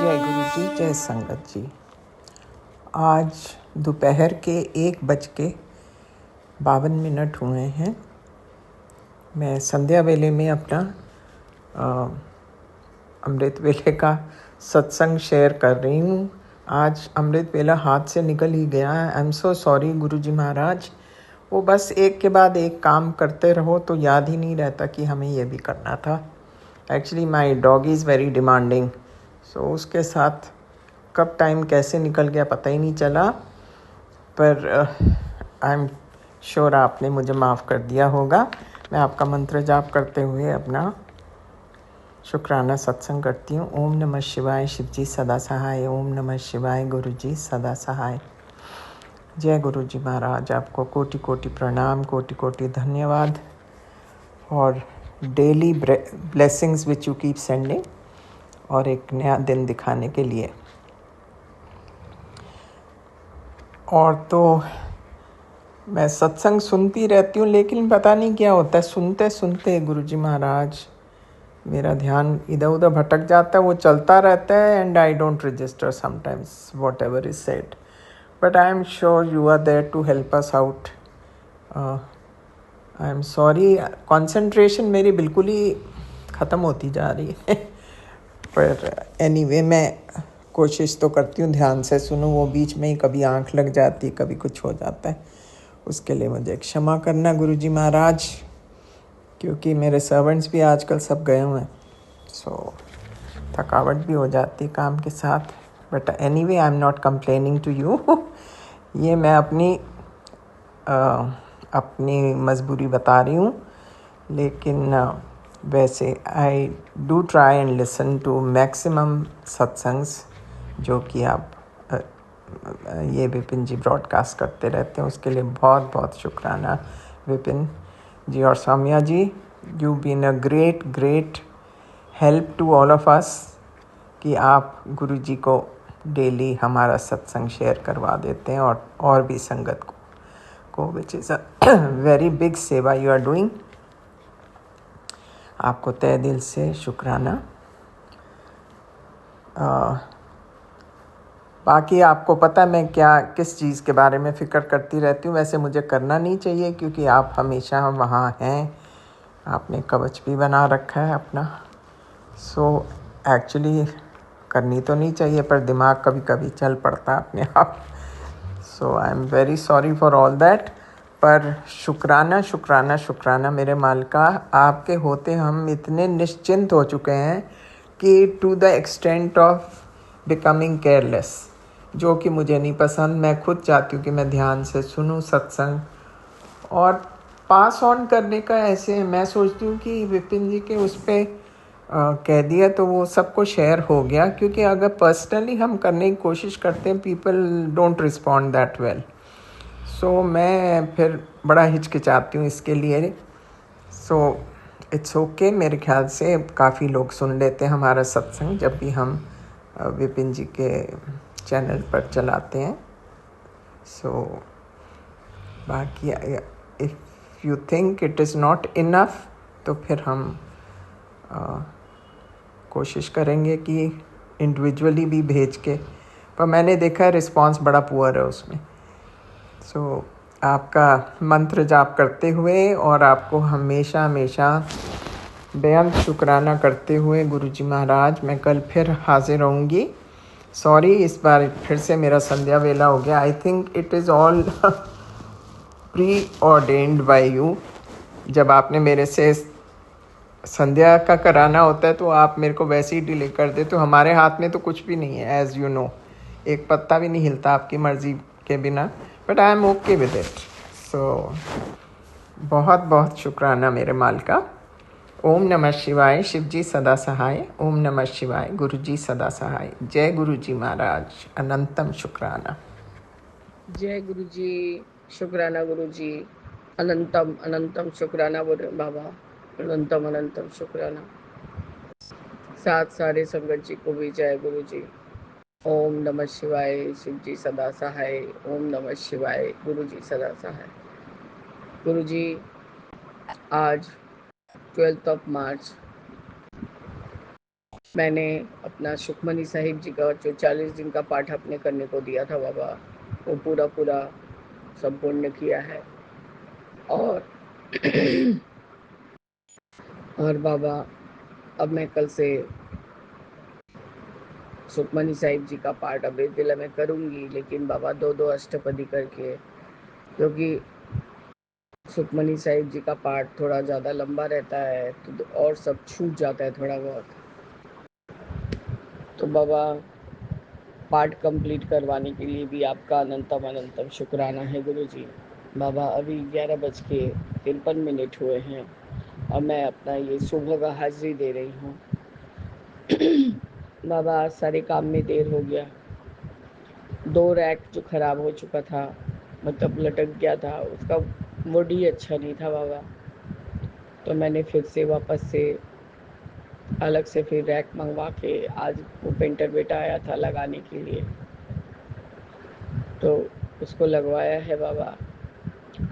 जय गुरु जी, जय संगत जी। आज दोपहर के 1:52 हुए हैं। मैं संध्या वेले में अपना अमृत वेले का सत्संग शेयर कर रही हूँ। आज अमृत वेला हाथ से निकल ही गया है। आई एम सो सॉरी गुरु जी महाराज। वो बस एक के बाद एक काम करते रहो तो याद ही नहीं रहता कि हमें ये भी करना था। Actually my dog is very demanding, so उसके साथ कब टाइम कैसे निकल गया पता ही नहीं चला। पर आई एम श्योर आपने मुझे माफ़ कर दिया होगा। मैं आपका मंत्र जाप करते हुए अपना शुक्राना सत्संग करती हूँ। ओम नमः शिवाय, शिव जी सदा सहाय। ओम नमः शिवाय, गुरु जी सदा सहाय। जय गुरु जी महाराज, आपको कोटि कोटि प्रणाम, कोटि कोटि धन्यवाद और daily blessings which you keep sending और एक नया दिन दिखाने के लिए। और तो मैं सत्संग सुनती रहती हूँ, लेकिन पता नहीं क्या होता है, सुनते सुनते गुरु जी महाराज मेरा ध्यान इधर उधर भटक जाता है। वो चलता रहता है and I don't register sometimes whatever is said, but I am sure you are there to help us out. I am sorry, concentration मेरी बिल्कुल ही ख़त्म होती जा रही है। पर एनीवे मैं कोशिश तो करती हूँ ध्यान से सुनूँ। वो बीच में ही कभी आंख लग जाती, कभी कुछ हो जाता है। उसके लिए मुझे क्षमा करना गुरु जी महाराज, क्योंकि मेरे सर्वेंट्स भी आजकल सब गए हुए हैं, सो थकावट भी हो जाती है काम के साथ। But anyway I am not complaining to you. ये मैं अपनी मजबूरी बता रही हूँ, लेकिन वैसे I do try and listen to maximum satsangs जो कि आप ये विपिन जी ब्रॉडकास्ट करते रहते हैं। उसके लिए बहुत बहुत शुक्राना विपिन जी और Saumya ji. You been a great help to all of us कि आप गुरु जी को डेली हमारा सत्संग शेयर करवा देते हैं और भी संगत को which is a very big सेवा यू आर डूइंग। आपको तहे दिल से शुक्राना। बाकी आपको पता है मैं किस चीज़ के बारे में फ़िक्र करती रहती हूँ। वैसे मुझे करना नहीं चाहिए क्योंकि आप हमेशा वहाँ हैं, आपने कवच भी बना रखा है अपना। सो एक्चुअली करनी तो नहीं चाहिए, पर दिमाग कभी कभी चल पड़ता है अपने आप। So I am very sorry for all that. पर शुक्राना शुक्राना शुक्राना मेरे मालिका, आपके होते हम इतने निश्चिंत हो चुके हैं कि to the extent of becoming careless, जो कि मुझे नहीं पसंद। मैं खुद चाहती हूँ कि मैं ध्यान से सुनूँ सत्संग और पास ऑन करने का। ऐसे मैं सोचती हूँ कि विपिन जी के उस पर कह दिया तो वो सबको शेयर हो गया, क्योंकि अगर पर्सनली हम करने की कोशिश करते हैं people don't respond that well. So मैं फिर बड़ा हिचकिचाती हूँ इसके लिए। सो इट्स ओके, मेरे ख्याल से काफ़ी लोग सुन लेते हैं हमारा सत्संग जब भी हम विपिन जी के चैनल पर चलाते हैं। सो बाकी if you think it is not enough तो फिर हम कोशिश करेंगे कि इंडिविजुअली भी भेज के, पर मैंने देखा है रिस्पांस बड़ा पुअर है उसमें। सो आपका मंत्र जाप करते हुए और आपको हमेशा हमेशा बेअंत शुक्राना करते हुए गुरु जी महाराज, मैं कल फिर हाजिर रहूँगी। सॉरी, इस बार फिर से मेरा संध्या वेला हो गया। I think it is all preordained by you. जब आपने मेरे से संध्या का कराना होता है तो आप मेरे को वैसे ही डिले कर दे, तो हमारे हाथ में तो कुछ भी नहीं है, एज़ यू नो। एक पत्ता भी नहीं हिलता आपकी मर्ज़ी के बिना, but I am okay with it. So बहुत बहुत शुक्राना मेरे मालिका। ओम नमः शिवाय, शिव जी सदा सहाय। ओम नमः शिवाय, गुरु जी सदा सहाय। जय गुरु जी महाराज, अनंतम शुक्राना। जय गुरु जी, शुक्राना गुरु जी, अनंतम अनंतम शुक्राना बाबा, अनंतम अनंतम शुक्राना। साथ सारे संगत जी को भी जय गुरु जी। ओम नमः शिवाय, शिव जी सदा सहाय। ओम नमः शिवाय, गुरु जी सदा सहाय। गुरु जी, आज 12 मार्च मैंने अपना सुखमनी साहिब जी का जो 40 दिन का पाठ अपने करने को दिया था बाबा, वो पूरा पूरा संपूर्ण किया है। और और बाबा, अब मैं कल से सुखमनी साहिब जी का पाठ अभी मैं करूँगी, लेकिन बाबा 2-2 अष्टपदी करके, क्योंकि सुखमनी साहिब जी का पाठ थोड़ा ज़्यादा लंबा रहता है तो और सब छूट जाता है थोड़ा बहुत। तो बाबा, पाठ कंप्लीट करवाने के लिए भी आपका अनंतम अनंतम शुक्राना है गुरु जी। बाबा, अभी 11:53 हुए हैं और मैं अपना ये सुबह का हाजिरी दे रही हूँ। बाबा, आज सारे काम में देर हो गया। 2 रैक जो खराब हो चुका था, मतलब लटक गया था, उसका वुड ही अच्छा नहीं था बाबा। तो मैंने फिर से वापस से अलग से फिर रैक मंगवा के आज वो पेंटर बेटा आया था लगाने के लिए, तो उसको लगवाया है बाबा।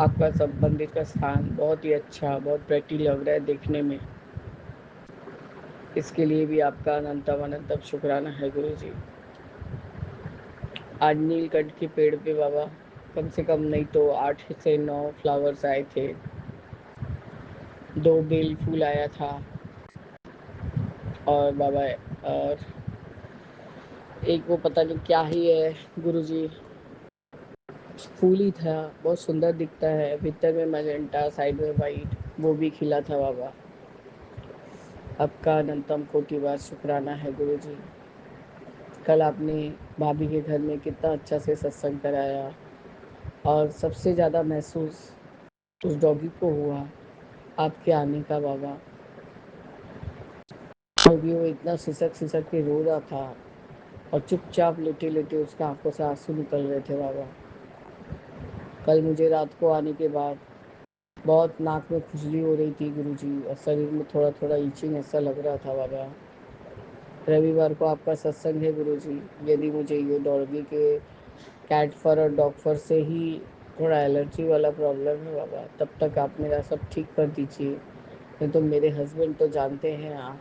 आपका सब मंदिर का स्थान बहुत ही अच्छा, बहुत प्रेटी लग रहा है देखने में। इसके लिए भी आपका अनंतम अनंतम शुक्राना है गुरु जी। आज नीलकंठ के पेड़ पे बाबा कम से कम नहीं तो 8 से 9 फ्लावर्स आए थे, 2 बेल फूल आया था, और बाबा और एक वो पता नहीं क्या ही है गुरु जी, फूल ही था, बहुत सुंदर दिखता है, भीतर में मैजेंटा, साइड में वाइट, वो भी खिला था बाबा। आपका अनंतम कोटि बार शुक्राना है गुरु जी। कल आपने भाभी के घर में कितना अच्छा से सत्संग कराया, और सबसे ज़्यादा महसूस उस डॉगी को हुआ आपके आने का बाबा, क्योंकि वो इतना सिसक सिसक के रो रहा था और चुपचाप लेटे लेटे उसका आंखों से आंसू निकल रहे थे बाबा। कल मुझे रात को आने के बाद बहुत नाक में खुजली हो रही थी गुरुजी, और शरीर में थोड़ा थोड़ा ईचिंग ऐसा लग रहा था बाबा। रविवार को आपका सत्संग है गुरुजी। यदि मुझे ये डॉगी के कैट फर और डॉग फर से ही थोड़ा एलर्जी वाला प्रॉब्लम है बाबा, तब तक आप मेरा सब ठीक कर दीजिए, नहीं तो मेरे हस्बैंड तो जानते हैं आप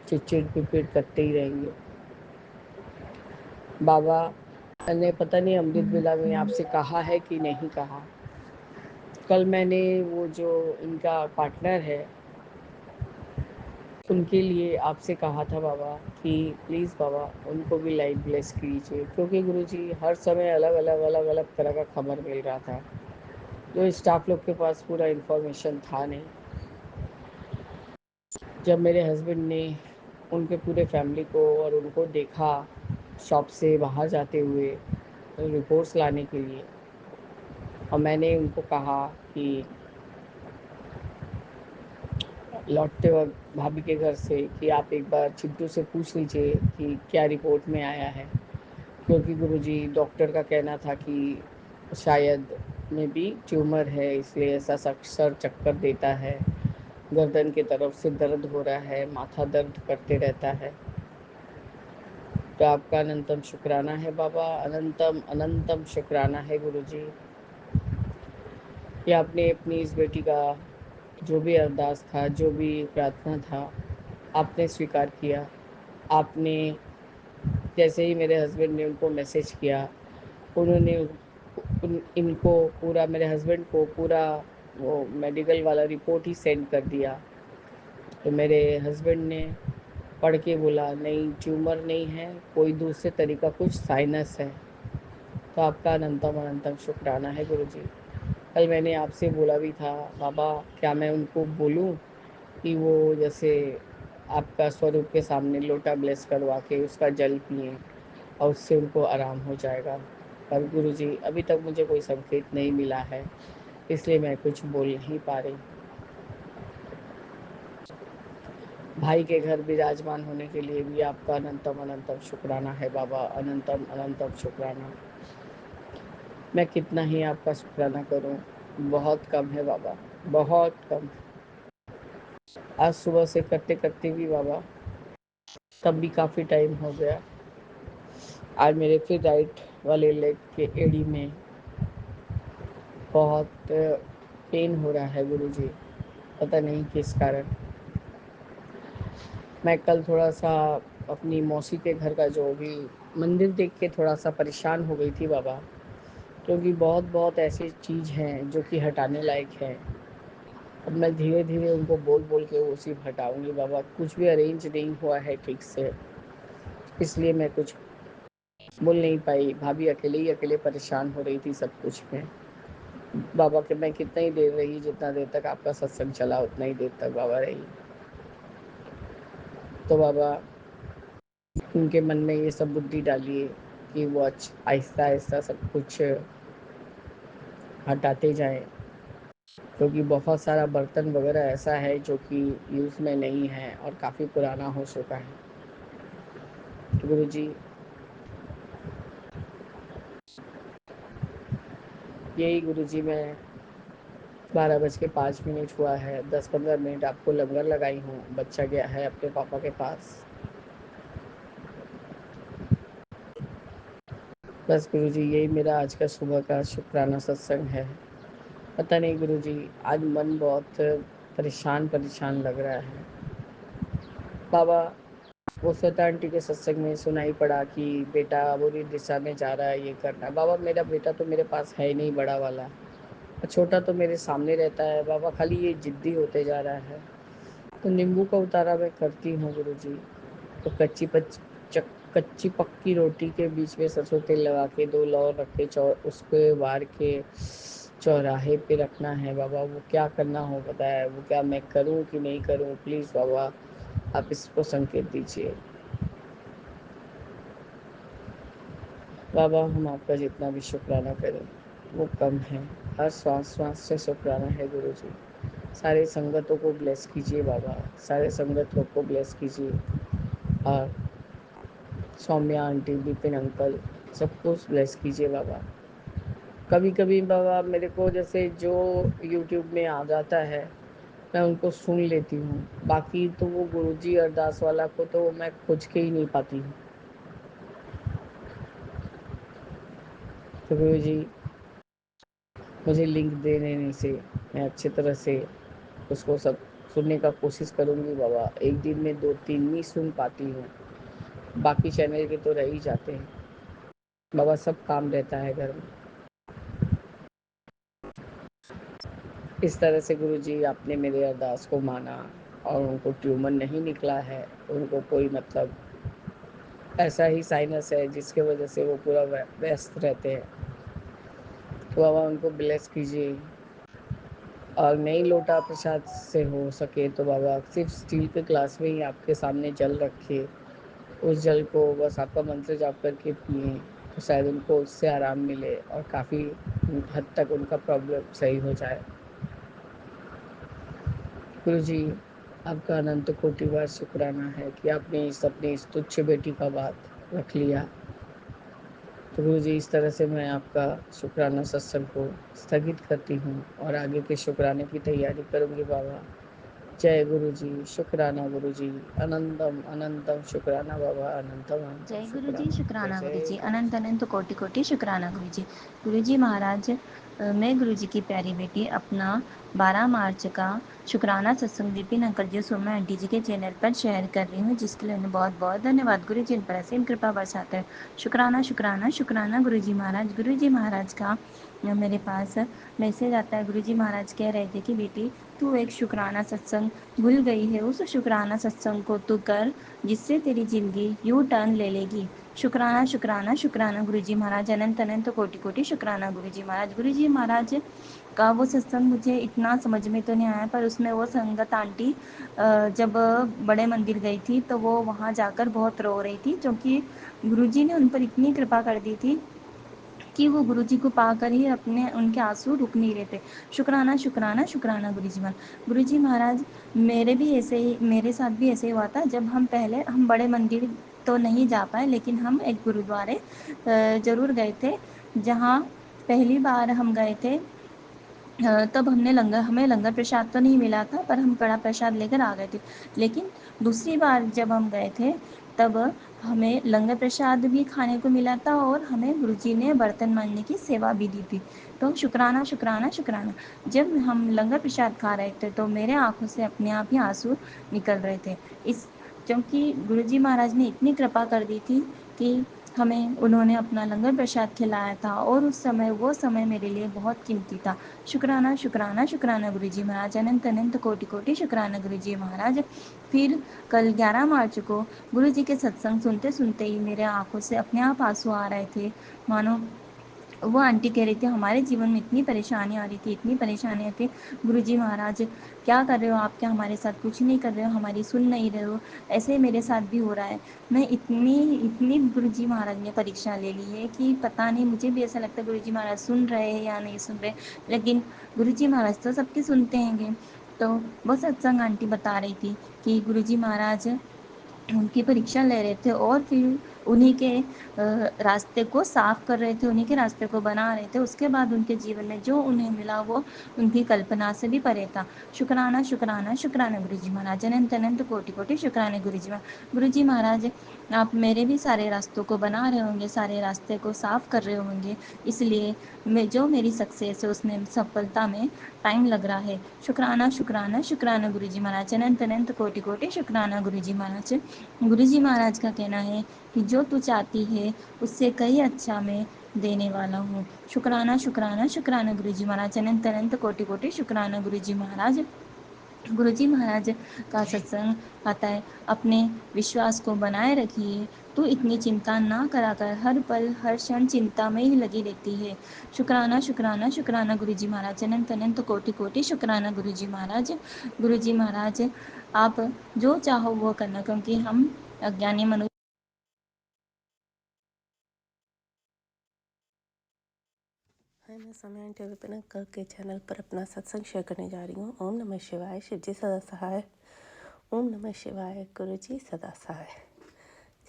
चिड़चिड़ पिड़पिड़ करते ही रहेंगे बाबा। मैंने पता नहीं अमृत बेला में आपसे कहा है कि नहीं कहा, कल मैंने वो जो इनका पार्टनर है उनके लिए आपसे कहा था बाबा कि प्लीज़ बाबा उनको भी लाइट ब्लेस कीजिए, क्योंकि गुरुजी हर समय अलग अलग तरह का खबर मिल रहा था, जो स्टाफ लोग के पास पूरा इन्फॉर्मेशन था नहीं। जब मेरे हस्बैंड ने उनके पूरे फैमिली को और उनको देखा शॉप से बाहर जाते हुए रिपोर्ट्स लाने के लिए, और मैंने उनको कहा कि लौटते वक्त भाभी के घर से कि आप एक बार चिंटू से पूछ लीजिए कि क्या रिपोर्ट में आया है, क्योंकि गुरुजी डॉक्टर का कहना था कि शायद में भी ट्यूमर है, इसलिए ऐसा सर चक्कर देता है, गर्दन की तरफ से दर्द हो रहा है, माथा दर्द करते रहता है। तो आपका अनंतम शुक्राना है बाबा, अनंतम अनंतम शुक्राना है गुरुजी कि आपने अपनी इस बेटी का जो भी अरदास था, जो भी प्रार्थना था, आपने स्वीकार किया। आपने जैसे ही मेरे हस्बैंड ने उनको मैसेज किया, उन्होंने इनको पूरा, मेरे हस्बैंड को पूरा वो मेडिकल वाला रिपोर्ट ही सेंड कर दिया। तो मेरे हस्बैंड ने पढ़ के बोला नहीं ट्यूमर नहीं है, कोई दूसरे तरीका कुछ साइनस है। तो आपका अनंतम अनंतम शुक्राना है गुरुजी। कल मैंने आपसे बोला भी था बाबा, क्या मैं उनको बोलूं कि वो जैसे आपका स्वरूप के सामने लोटा ब्लेस करवा के उसका जल पिए और उससे उनको आराम हो जाएगा। पर गुरुजी अभी तक मुझे कोई संकेत नहीं मिला है, इसलिए मैं कुछ बोल नहीं पा रही। भाई के घर विराजमान होने के लिए भी आपका अनंतम अनंतम शुक्राना है बाबा, अनंतम अनंतम शुक्राना। मैं कितना ही आपका शुक्राना करूं, बहुत कम है बाबा, बहुत कम। आज सुबह से करते करते भी बाबा तब भी काफ़ी टाइम हो गया। आज मेरे फिर राइट वाले लेग के एड़ी में बहुत पेन हो रहा है गुरुजी, पता नहीं किस कारण। मैं कल थोड़ा-सा अपनी मौसी के घर का जो भी मंदिर देख के थोड़ा-सा परेशान हो गई थी बाबा, क्योंकि बहुत-बहुत ऐसी चीज़ हैं जो कि हटाने लायक है। अब मैं धीरे-धीरे उनको बोल-बोल के वो सिर्फ़ हटाऊँगी बाबा, कुछ भी अरेंज नहीं हुआ है ठीक से, इसलिए मैं कुछ बोल नहीं पाई। भाभी अकेले ही अकेले परेशान हो रही थी सब कुछ में। बाबा कि मैं कितना ही देर रही, जितना देर तक आपका सत्संग चला उतना ही देर तक बाबा रही। तो बाबा उनके मन में ये सब बुद्धि डालिए कि वो आहिस्ता-आहिस्ता सब कुछ हटाते जाएँ, क्योंकि बहुत सारा बर्तन वग़ैरह ऐसा है जो कि यूज़ में नहीं है और काफ़ी पुराना हो चुका है। तो गुरुजी, यही गुरुजी मैं 12:05 हुआ है, 10-15 मिनट आपको लंगर लगाई हूँ, बच्चा गया है अपने पापा के पास। बस गुरुजी यही मेरा आज का सुबह का शुक्राना सत्संग है। पता नहीं गुरुजी, आज मन बहुत परेशान-परेशान लग रहा है। बाबा, वो श्वेता आंटी के सत्संग में सुनाई पड़ा कि बेटा बुरी दिशा में जा रहा है, ये करना है। बाबा मेरा बेटा तो मेरे पास है ही नहीं बड़ा वाला, छोटा तो मेरे सामने रहता है बाबा, खाली ये ज़िद्दी होते जा रहा है। तो नींबू का उतारा मैं करती हूँ गुरुजी। तो कच्ची पक्की रोटी के बीच में सरसों तेल लगा के 2 लौंग रख के उसको वार के चौराहे पे रखना है बाबा। वो क्या करना हो पता है, वो क्या मैं करूँ कि नहीं करूँ? प्लीज़ बाबा आप इसको संकेत दीजिए। बाबा हम आपका जितना भी शुक्राना करें वो कम है। हर श्वास-श्वास से शुक्राना है गुरुजी। सारे संगतों को ब्लेस कीजिए बाबा, सारे संगतों को ब्लेस कीजिए। और सौम्या आंटी, विपिन अंकल सबको ब्लेस कीजिए बाबा। कभी-कभी बाबा मेरे को जैसे जो यूट्यूब में आ जाता है, मैं उनको सुन लेती हूँ। बाकी तो वो गुरुजी अरदास वाला को तो मैं खोज के ही नहीं पाती हूँ। तो गुरुजी मुझे लिंक दे देने से मैं अच्छी तरह से उसको सब सुनने का कोशिश करूँगी बाबा। एक दिन में 2-3 नहीं सुन पाती हूँ, बाकी चैनल के तो रह ही जाते हैं। बाबा सब काम रहता है घर में। इस तरह से गुरुजी आपने मेरे अरदास को माना और उनको ट्यूमर नहीं निकला है। उनको कोई मतलब ऐसा ही साइनस है जिसकी वजह से वो पूरा व्यस्त रहते हैं। तो बाबा उनको ब्लेस कीजिए। और नहीं लोटा प्रसाद से हो सके तो बाबा सिर्फ स्टील के ग्लास में ही आपके सामने जल रखे, उस जल को बस आपका मंत्र जाप करके पिए, तो शायद उनको उससे आराम मिले और काफ़ी हद तक उनका प्रॉब्लम सही हो जाए। गुरु जी, आपका अनंत कोटि बार शुक्राना है कि आपने इस अपनी इस तुच्छ बेटी का बात रख लिया। तो गुरु जी, इस तरह से मैं आपका शुक्राना सत्संग को स्थगित करती हूँ और आगे के शुक्राने की तैयारी करूँगी बाबा। जय गुरु जी, शुक्राना गुरु जी, अनंतम अनंतम शुक्राना बाबा, अनंतम अनंतम जय गुरु जी, शुक्राना। जय शुक्राना गुरु जय जी, गुरु अनंत जी। अनंत कोटि कोटि शुक्राना गुरु जी। गुरु जी महाराज, मैं गुरु जी की प्यारी बेटी अपना 12 मार्च का शुक्राना सत्संग विपिन अंकल जी सोमा आंटी जी के चैनल पर शेयर कर रही हूँ, जिसके लिए उन्हें बहुत बहुत धन्यवाद। गुरु जी इन पर असीम कृपा बरसाते हैं। शुक्राना शुक्राना शुक्राना गुरु जी महाराज। गुरु जी महाराज का मेरे पास मैसेज आता है। गुरु जी महाराज कह रहे थे कि बेटी तू एक शुक्राना सत्संग भूल गई है, उस शुक्राना सत्संग को तू कर जिससे तेरी जिंदगी यू टर्न ले लेगी। शुक्राना शुक्राना शुक्राना गुरु जी महाराज, अनंत अनंत कोटि कोटि शुक्राना गुरु जी महाराज। गुरु जी महाराज का वो सत्संग मुझे इतना समझ में तो नहीं आया, पर उसमें वो संगत आंटी जब बड़े मंदिर गई थी तो वो वहाँ जाकर बहुत रो रही थी, क्योंकि गुरु जी ने उन पर इतनी कृपा कर दी थी कि वो गुरुजी को पाकर ही अपने उनके आंसू रुक नहीं रहे थे। शुक्राना शुक्राना शुक्राना गुरुजी महाराज। गुरुजी महाराज मेरे साथ भी ऐसे ही हुआ था। जब हम बड़े मंदिर तो नहीं जा पाए, लेकिन हम एक गुरुद्वारे ज़रूर गए थे, जहाँ पहली बार हम गए थे तब हमें लंगर प्रसाद तो नहीं मिला था, पर हम कड़ा प्रसाद लेकर आ गए थे। लेकिन दूसरी बार जब हम गए थे तब हमें लंगर प्रसाद भी खाने को मिला था और हमें गुरुजी ने बर्तन मांजने की सेवा भी दी थी। तो शुक्राना शुक्राना शुक्राना। जब हम लंगर प्रसाद खा रहे थे तो मेरे आंखों से अपने आप ही आंसू निकल रहे थे। इस क्योंकि गुरुजी महाराज ने इतनी कृपा कर दी थी कि हमें उन्होंने अपना लंगर प्रसाद खिलाया था और उस समय वो समय मेरे लिए बहुत कीमती था। शुक्राना शुक्राना शुक्राना गुरुजी महाराज, अनंत अनंत कोटि कोटि शुक्राना गुरुजी महाराज। फिर कल 11 मार्च को गुरुजी के सत्संग सुनते सुनते ही मेरे आंखों से अपने आप आंसू आ रहे थे। मानो वो आंटी कह रही थी हमारे जीवन में इतनी परेशानी आ रही थी, इतनी परेशानियाँ थी, गुरुजी महाराज क्या कर रहे हो आप, क्या हमारे साथ कुछ नहीं कर रहे हो, हमारी सुन नहीं रहे हो। ऐसे मेरे साथ भी हो रहा है। मैं इतनी इतनी गुरुजी महाराज ने परीक्षा ले ली है कि पता नहीं, मुझे भी ऐसा लगता है गुरुजी महाराज सुन रहे हैं या नहीं सुन रहे, लेकिन गुरुजी महाराज तो सबकी सुनते हैंगे। तो वो सत्संग आंटी बता रही थी कि गुरुजी महाराज उनकी परीक्षा ले रहे थे और फिर उन्हीं के रास्ते को साफ कर रहे थे, उन्हीं के रास्ते को बना रहे थे। उसके बाद उनके जीवन में जो उन्हें मिला वो उनकी कल्पना से भी परे था। शुक्राना शुक्राना शुक्राना गुरुजी महाराज, अनंत अनंत कोटि कोटि शुक्राना गुरुजी महाराज। गुरुजी महाराज आप मेरे भी सारे रास्तों को बना रहे होंगे, सारे रास्ते को साफ कर रहे होंगे, इसलिए जो मेरी सक्सेस है उसमें सफलता में टाइम लग रहा है। शुक्राना शुक्राना शुक्राना गुरुजी महाराज, अनंत अनंत कोटि कोटि शुक्राना गुरुजी महाराज। गुरुजी महाराज का कहना है कि जो तू चाहती है उससे कहीं अच्छा मैं देने वाला हूँ। शुक्राना शुक्राना शुक्राना गुरुजी महाराज, अनंत अनंत कोटि कोटि शुक्राना गुरुजी महाराज। गुरुजी महाराज का सत्संग आता है, अपने विश्वास को बनाए रखिए, तू इतनी चिंता ना करा कर, हर पल हर क्षण चिंता में ही लगी रहती है। शुक्राना शुक्राना शुक्राना गुरुजी महाराज, अनंत अनंत कोटि कोटि शुक्राना गुरुजी महाराज। गुरुजी महाराज आप जो चाहो वो करना, क्योंकि हम अज्ञानी मनुष्य हाय, मैं समय आंटी विपिन के चैनल पर अपना सत्संग शेयर करने जा रही हूँ। ओम नमः शिवाय, शिव जी सदा सहाय। ओम नमः शिवाय, गुरु जी सदा सहाय।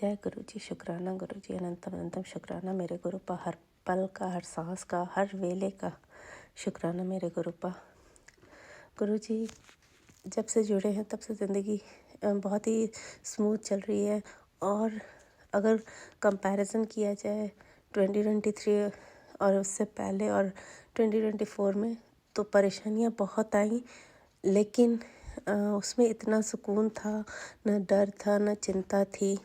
जय गुरु जी, शुक्राना गुरु जी, अनंतम अनंतम शुक्राना मेरे गुरु पा, हर पल का, हर सांस का, हर वेले का शुक्राना मेरे गुरु पा। गुरु जी जब से जुड़े हैं तब से ज़िंदगी बहुत ही स्मूथ चल रही है, और अगर कंपैरिजन किया जाए 2023 और उससे पहले और 2024 में, तो परेशानियां बहुत आई, लेकिन उसमें इतना सुकून था, न डर था, न चिंता थी।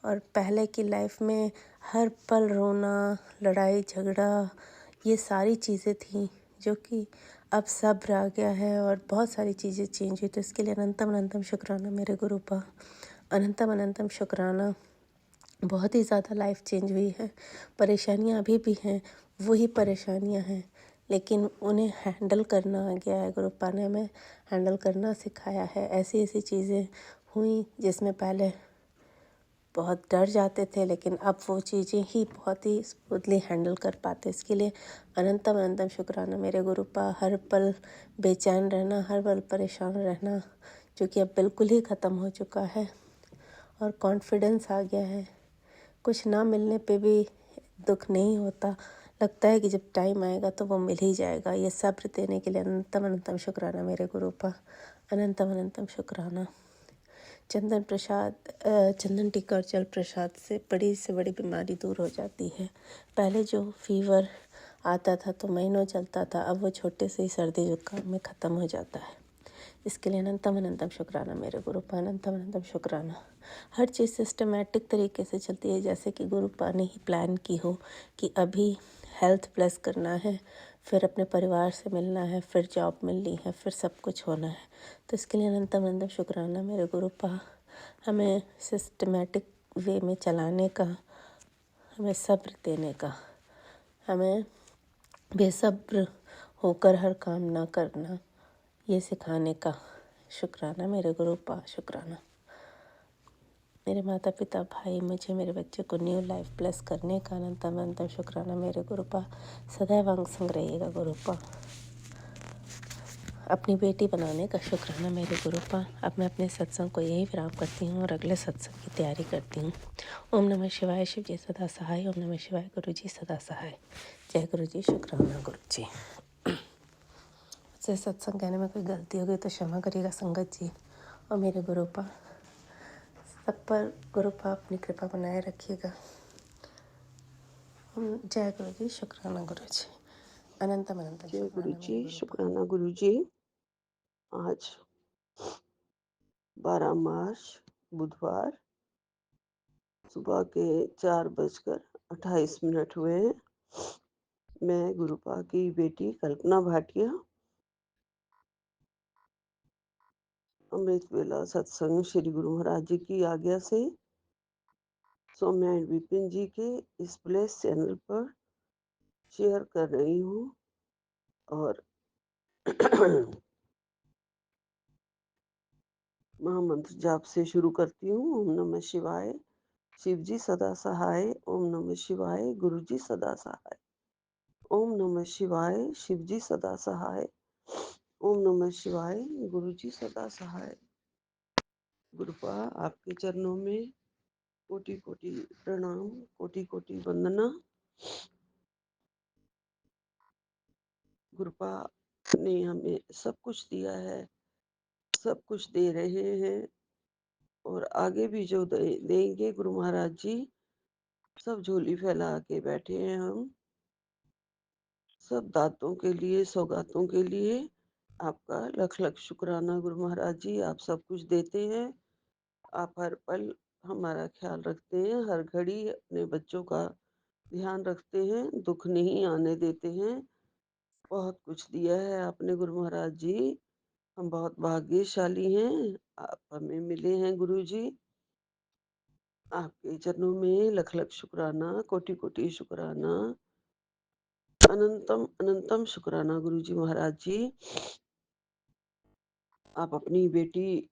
और पहले की लाइफ में हर पल रोना, लड़ाई झगड़ा, ये सारी चीज़ें थी जो कि अब सब्र आ गया है और बहुत सारी चीज़ें चेंज हुई। तो इसके लिए अनंतम अनंतम शुक्राना मेरे गुरु पा, अनंतम अनंतम शुक्राना। बहुत ही ज़्यादा लाइफ चेंज हुई है। परेशानियां अभी भी हैं, वही परेशानियां हैं, लेकिन उन्हें हैंडल करना आ गया है। गुरु पा ने हमें हैंडल करना सिखाया है। ऐसी ऐसी चीज़ें हुई जिसमें पहले बहुत डर जाते थे, लेकिन अब वो चीज़ें ही बहुत ही स्मूथली हैंडल कर पाते। इसके लिए अनंतम अनंतम शुक्राना मेरे गुरु पा। हर पल बेचैन रहना, हर पल परेशान रहना, जो कि अब बिल्कुल ही ख़त्म हो चुका है, और कॉन्फिडेंस आ गया है। कुछ ना मिलने पे भी दुख नहीं होता, लगता है कि जब टाइम आएगा तो वो मिल ही जाएगा। ये सब्र देने के लिए अनंतम अनंतम शुक्राना मेरे गुरु पा, अनंतम अनंतम शुक्राना। चंदन प्रसाद, चंदन टीका और जल प्रसाद से बड़ी बीमारी दूर हो जाती है। पहले जो फीवर आता था तो महीनों चलता था, अब वो छोटे से ही सर्दी जुकाम में ख़त्म हो जाता है। इसके लिए अनंतम अनंतम शुक्राना मेरे गुरु पा, अनंतम अनंतम शुक्राना। हर चीज़ सिस्टमेटिक तरीके से चलती है, जैसे कि गुरु पा ने ही प्लान की हो कि अभी हेल्थ प्लस करना है, फिर अपने परिवार से मिलना है, फिर जॉब मिलनी है, फिर सब कुछ होना है। तो इसके लिए अनंतम अनंतम शुक्राना मेरे गुरु पा। हमें सिस्टमेटिक वे में चलाने का, हमें सब्र देने का, हमें बेसब्र होकर हर काम ना करना, ये सिखाने का शुक्राना मेरे गुरु पा, शुक्राना। मेरे माता पिता, भाई, मुझे, मेरे बच्चे को न्यू लाइफ प्लस करने का अनंतम अनंतम शुक्राना मेरे गुरु पा। सदैव अंग संग रहेगा गुरु पा। अपनी बेटी बनाने का शुक्राना मेरे गुरु पा। अब मैं अपने सत्संग को यही विराम करती हूँ और अगले सत्संग की तैयारी करती हूँ। ओम नमः शिवाय, शिव जी सदा सहाय। ओम नमः शिवाय, गुरु जी सदा सहाय। जय गुरु जी, शुक्राना गुरु जी। मुझसे सत्संग कहने में कोई गलती हो गई तो क्षमा करिएगा संगत जी। और मेरे गुरु पा, सब पर गुरु पा अपनी कृपा बनाए रखिएगा। जय गुरु जी, शुक्राना गुरु जी, अनंतम अनंतम जय गुरु शुक्राना जी, मेरे गुरु पा। शुक्राना गुरु जी। आज 12 मार्च बुधवार सुबह के 4:28 हुए हैं। मैं गुरुपा की बेटी कल्पना भाटिया अमृत वेला सत्संग श्री गुरु महाराज जी की आज्ञा से सौम्या एंड विपिन जी के इस प्लेस चैनल पर शेयर कर रही हूँ और महामंत्र जाप से शुरू करती हूँ। ओम नमः शिवाय, शिव जी सदा सहाय। ओम नमः शिवाय, गुरु जी सदा सहाय। ओम नमः शिवाय, शिव जी सदा सहाय। ओम नमः शिवाय, गुरु जी सदा सहाय। गुरुपा आपके चरणों में कोटि कोटि प्रणाम, कोटि कोटि वंदना। गुरुपा ने हमें सब कुछ दिया है, सब कुछ दे रहे हैं और आगे भी जो देंगे गुरु महाराज जी। सब झोली फैला के बैठे हैं हम, सब दातों के लिए, सौगातों के लिए आपका लख लख शुक्राना गुरु महाराज जी। आप सब कुछ देते हैं, आप हर पल हमारा ख्याल रखते हैं, हर घड़ी अपने बच्चों का ध्यान रखते हैं, दुख नहीं आने देते हैं। बहुत कुछ दिया है आपने गुरु महाराज जी, हम बहुत भाग्यशाली हैं, आप हमें मिले हैं गुरु जी। आपके चरणों में लख लख शुक्राना, कोटि कोटि शुक्राना, अनंतम अनंतम शुक्राना गुरु जी महाराज जी। आप अपनी बेटी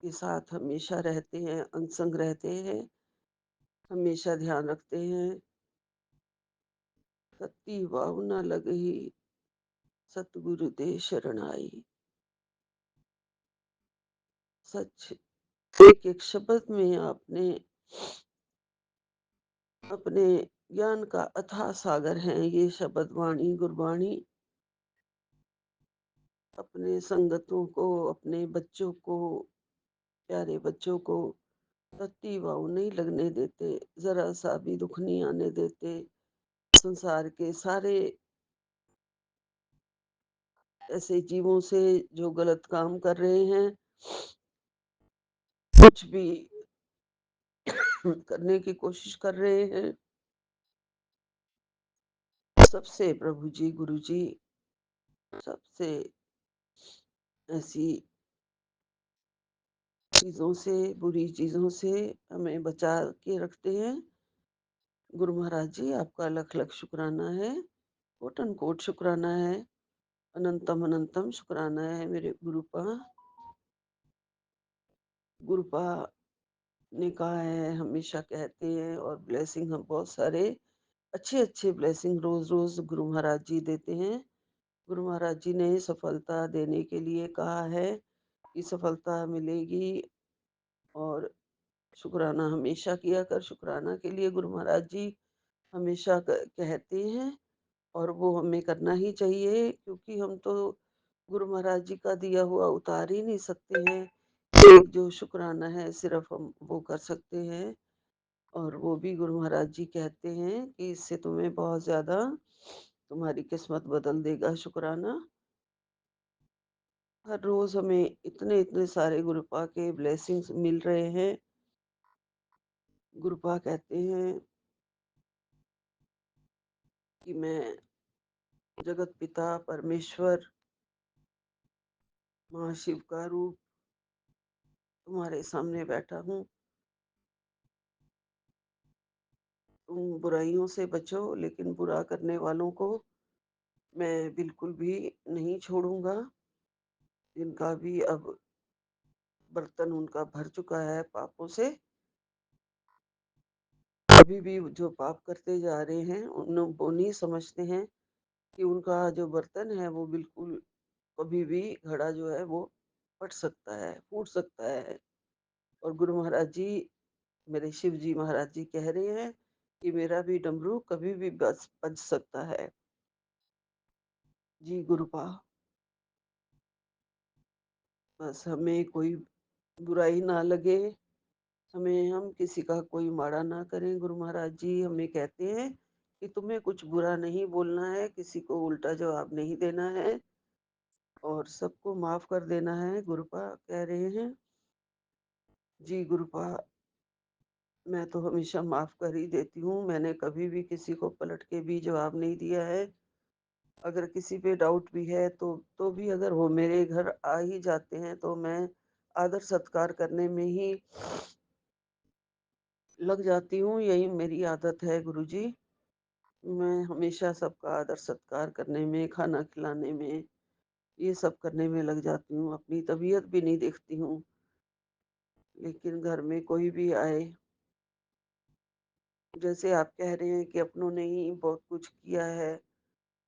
के साथ हमेशा रहते हैं, अंग संग रहते हैं, हमेशा ध्यान रखते हैं। सती वाव न लगही, सतगुरु दे शरण आई। सच एक एक शब्द में आपने अपने ज्ञान का अथाह सागर है ये शब्द वाणी गुरबाणी। अपने संगतों को, अपने बच्चों को, प्यारे बच्चों को रत्ती वाव नहीं लगने देते, जरा सा भी दुख नहीं आने देते। संसार के सारे ऐसे जीवों से जो गलत काम कर रहे हैं, कुछ भी करने की कोशिश कर रहे हैं, सबसे प्रभु जी गुरु जी सबसे ऐसी चीजों से, बुरी चीजों से हमें बचा के रखते हैं। गुरु महाराज जी आपका लख लख शुक्राना है, कोटन कोट शुक्राना है, अनंतम अनंतम शुक्राना है मेरे गुरुपा। गुरुपा ने कहा है, हमेशा कहते हैं, और ब्लेसिंग हम बहुत सारे अच्छे अच्छे ब्लेसिंग रोज रोज गुरु महाराज जी देते हैं। गुरु महाराज जी ने सफलता देने के लिए कहा है कि सफलता मिलेगी और शुक्राना हमेशा किया कर। शुक्राना के लिए गुरु महाराज जी हमेशा कहते हैं और वो हमें करना ही चाहिए, क्योंकि हम तो गुरु महाराज जी का दिया हुआ उतार ही नहीं सकते हैं। एक जो शुक्राना है सिर्फ हम वो कर सकते हैं, और वो भी गुरु महाराज जी कहते हैं कि इससे तुम्हें बहुत ज्यादा तुम्हारी किस्मत बदल देगा शुक्राना। हर रोज हमें इतने इतने सारे गुरुपा के ब्लेसिंग्स मिल रहे हैं। गुरुपा कहते हैं कि मैं जगत पिता परमेश्वर महाशिव का रूप तुम्हारे सामने बैठा हूँ। तुम बुराइयों से बचो, लेकिन बुरा करने वालों को मैं बिल्कुल भी नहीं छोड़ूंगा। जिनका भी अब बर्तन उनका भर चुका है पापों से, अभी भी जो पाप करते जा रहे हैं उन वो नहीं समझते हैं कि उनका जो बर्तन है वो बिल्कुल कभी भी घड़ा जो है वो फट सकता है, फूट सकता है। और गुरु महाराज जी, मेरे शिव जी महाराज जी कह रहे हैं कि मेरा भी डमरू कभी भी बज सकता है। जी गुरुपा, बस हमें कोई बुराई ना लगे, हमें हम किसी का कोई माड़ा ना करें। गुरु महाराज जी हमें कहते हैं कि तुम्हें कुछ बुरा नहीं बोलना है, किसी को उल्टा जवाब नहीं देना है और सबको माफ कर देना है। गुरुपा कह रहे हैं जी गुरुपा, मैं तो हमेशा माफ़ कर ही देती हूँ। मैंने कभी भी किसी को पलट के भी जवाब नहीं दिया है। अगर किसी पे डाउट भी है तो भी अगर वो मेरे घर आ ही जाते हैं तो मैं आदर सत्कार करने में ही लग जाती हूँ। यही मेरी आदत है गुरुजी। मैं हमेशा सबका आदर सत्कार करने में, खाना खिलाने में, ये सब करने में लग जाती हूँ। अपनी तबीयत भी नहीं देखती हूँ। लेकिन घर में कोई भी आए, जैसे आप कह रहे हैं कि अपनों ने ही बहुत कुछ किया है,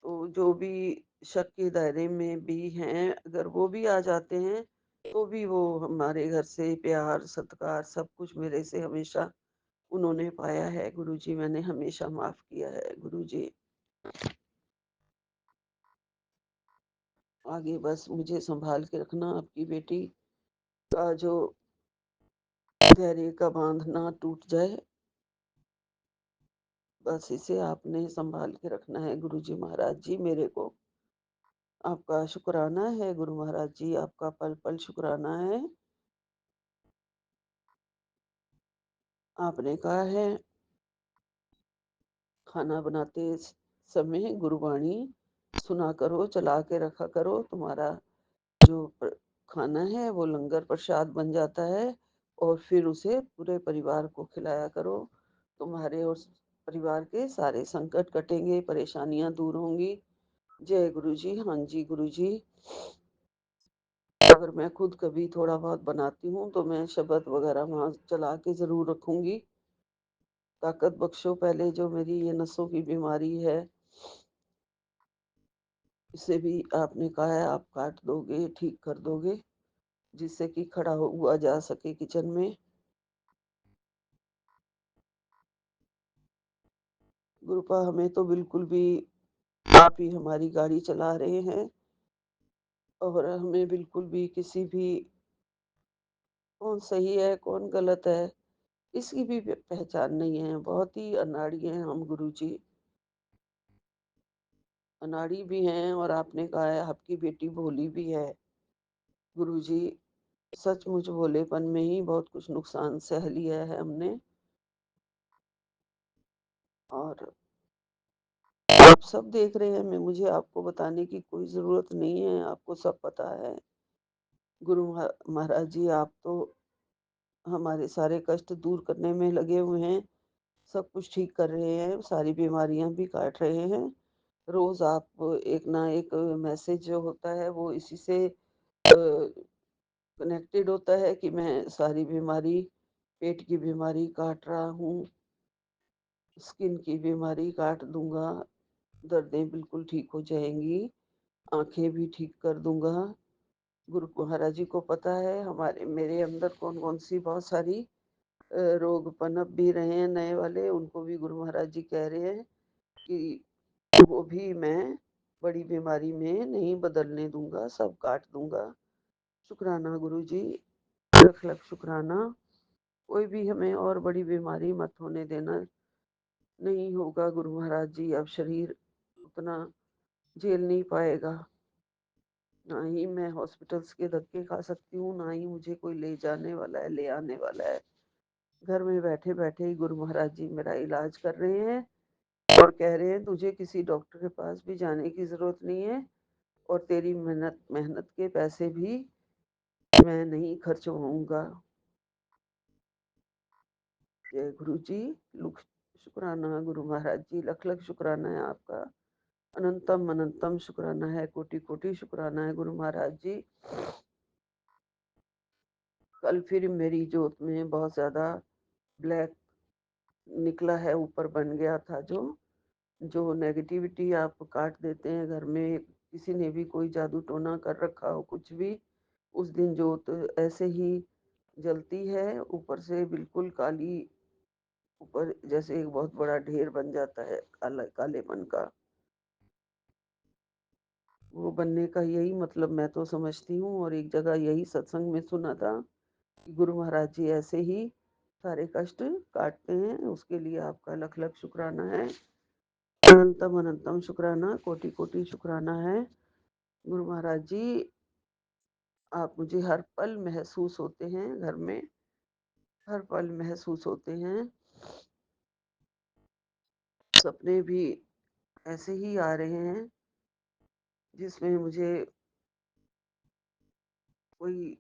तो जो भी शक के दायरे में भी हैं, अगर वो भी आ जाते हैं, तो भी वो हमारे घर से प्यार, सत्कार सब कुछ मेरे से हमेशा उन्होंने पाया है गुरुजी। मैंने हमेशा माफ़ किया है गुरुजी। आगे बस मुझे सँभाल के रखना, आपकी बेटी का जो धैर्य का बाँध ना टूट जाए, बस इसे आपने सँभाल के रखना है गुरुजी महाराज जी मेरे को। आपका शुक्राना है गुरु महाराज जी, आपका पल-पल शुक्राना है। आपने कहा है खाना बनाते समय गुरुवाणी सुना करो, चला के रखा करो। तुम्हारा जो खाना है वो लंगर प्रसाद बन जाता है और फिर उसे पूरे परिवार को खिलाया करो। तुम्हारे और परिवार के सारे संकट कटेंगे, परेशानियां दूर होंगी। जय गुरु जी। हाँ जी गुरु जी। अगर मैं खुद कभी थोड़ा बहुत बनाती हूँ तो मैं शबद वगैरह वहाँ चला के ज़रूर रखूंगी। ताकत बख्शो, पहले जो मेरी ये नसों की बीमारी है, इसे भी आपने कहा है आप काट दोगे, ठीक कर दोगे, जिससे कि खड़ा हुआ जा सके किचन में। गुरुपा, हमें तो बिल्कुल भी आप ही हमारी गाड़ी चला रहे हैं और हमें बिल्कुल भी किसी भी कौन सही है, कौन गलत है, इसकी भी पहचान नहीं है। बहुत ही अनाड़ी हैं हम गुरुजी, अनाड़ी भी हैं और आपने कहा है आपकी बेटी भोली भी है। गुरुजी, सचमुच भोलेपन में ही बहुत कुछ नुकसान सह लिया है हमने। और आप सब देख रहे हैं, मैं मुझे आपको बताने की कोई ज़रूरत नहीं है, आपको सब पता है। गुरु महाराज जी, आप तो हमारे सारे कष्ट दूर करने में लगे हुए हैं, सब कुछ ठीक कर रहे हैं, सारी बीमारियाँ भी काट रहे हैं। रोज़ आप एक ना एक मैसेज जो होता है वो इसी से कनेक्टेड होता है कि मैं सारी बीमारी, पेट की बीमारी काट रहा हूँ, स्किन की बीमारी काट दूँगा, दर्दें बिल्कुल ठीक हो जाएँगी, आँखें भी ठीक कर दूँगा। गुरु महाराज जी को पता है हमारे मेरे अंदर कौन-कौन सी बहुत सारी रोग पनप भी रहे हैं नए वाले, उनको भी गुरु महाराज जी कह रहे हैं कि वो भी मैं बड़ी बीमारी में नहीं बदलने दूँगा, सब काट दूँगा। शुक्राना गुरु जी, लख-लख शुक्राना। कोई भी हमें और बड़ी बीमारी मत होने देना। नहीं होगा गुरु महाराज जी, अब शरीर उतना झेल नहीं पाएगा। ना ही मैं हॉस्पिटल्स के धक्के खा सकती हूँ, ना ही मुझे कोई ले जाने वाला है, ले आने वाला है। घर में बैठे-बैठे ही गुरु महाराज जी मेरा इलाज कर रहे हैं और कह रहे हैं तुझे किसी डॉक्टर के पास भी जाने की ज़रूरत नहीं है और तेरी मेहनत मेहनत के पैसे भी मैं नहीं खर्च होऊँगा। जय गुरु जी, लुक शुक्राना गुरु महाराज जी, लख-लख शुक्राना है आपका। अनंतम अनंतम शुक्राना है, कोटि-कोटि शुक्राना है गुरु महाराज जी। कल फिर मेरी जोत में बहुत ज़्यादा ब्लैक निकला है, ऊपर बन गया था जो नेगेटिविटी आप काट देते हैं घर में, किसी ने भी कोई जादू टोना कर रखा हो कुछ भी, उस दिन जोत ऐसे ही जलती है, ऊपर से बिल्कुल काली, ऊपर जैसे एक बहुत बड़ा ढेर बन जाता है काला कालेपन का। वो बनने का यही मतलब मैं तो समझती हूँ और एक जगह यही सत्संग में सुना था कि गुरु महाराज जी ऐसे ही सारे कष्ट काटते हैं, उसके लिए आपका लख लख शुक्राना है। अनंतम अनंतम शुक्राना, कोटि कोटि शुक्राना है गुरु महाराज जी। आप मुझे हर पल महसूस होते हैं घर में, हर पल महसूस होते हैं। सपने भी ऐसे ही आ रहे हैं जिसमें मुझे कोई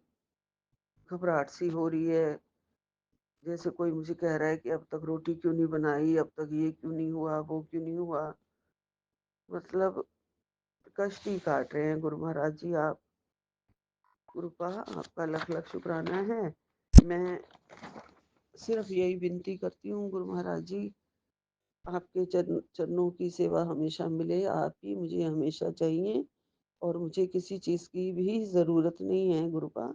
घबराहट सी हो रही है। जैसे कोई मुझे कह रहा है कि अब तक रोटी क्यों नहीं बनाई, अब तक ये क्यों नहीं हुआ, वो क्यों नहीं हुआ। मतलब कष्ट ही काट रहे हैं गुरु महाराज जी आप। कृपा आपका लख लख शुक्राना है। मैं सिर्फ यही विनती करती हूँ गुरु महाराज जी, आपके चरणों की सेवा हमेशा मिले। आप ही मुझे हमेशा चाहिए और मुझे किसी चीज की भी जरूरत नहीं है गुरुपा।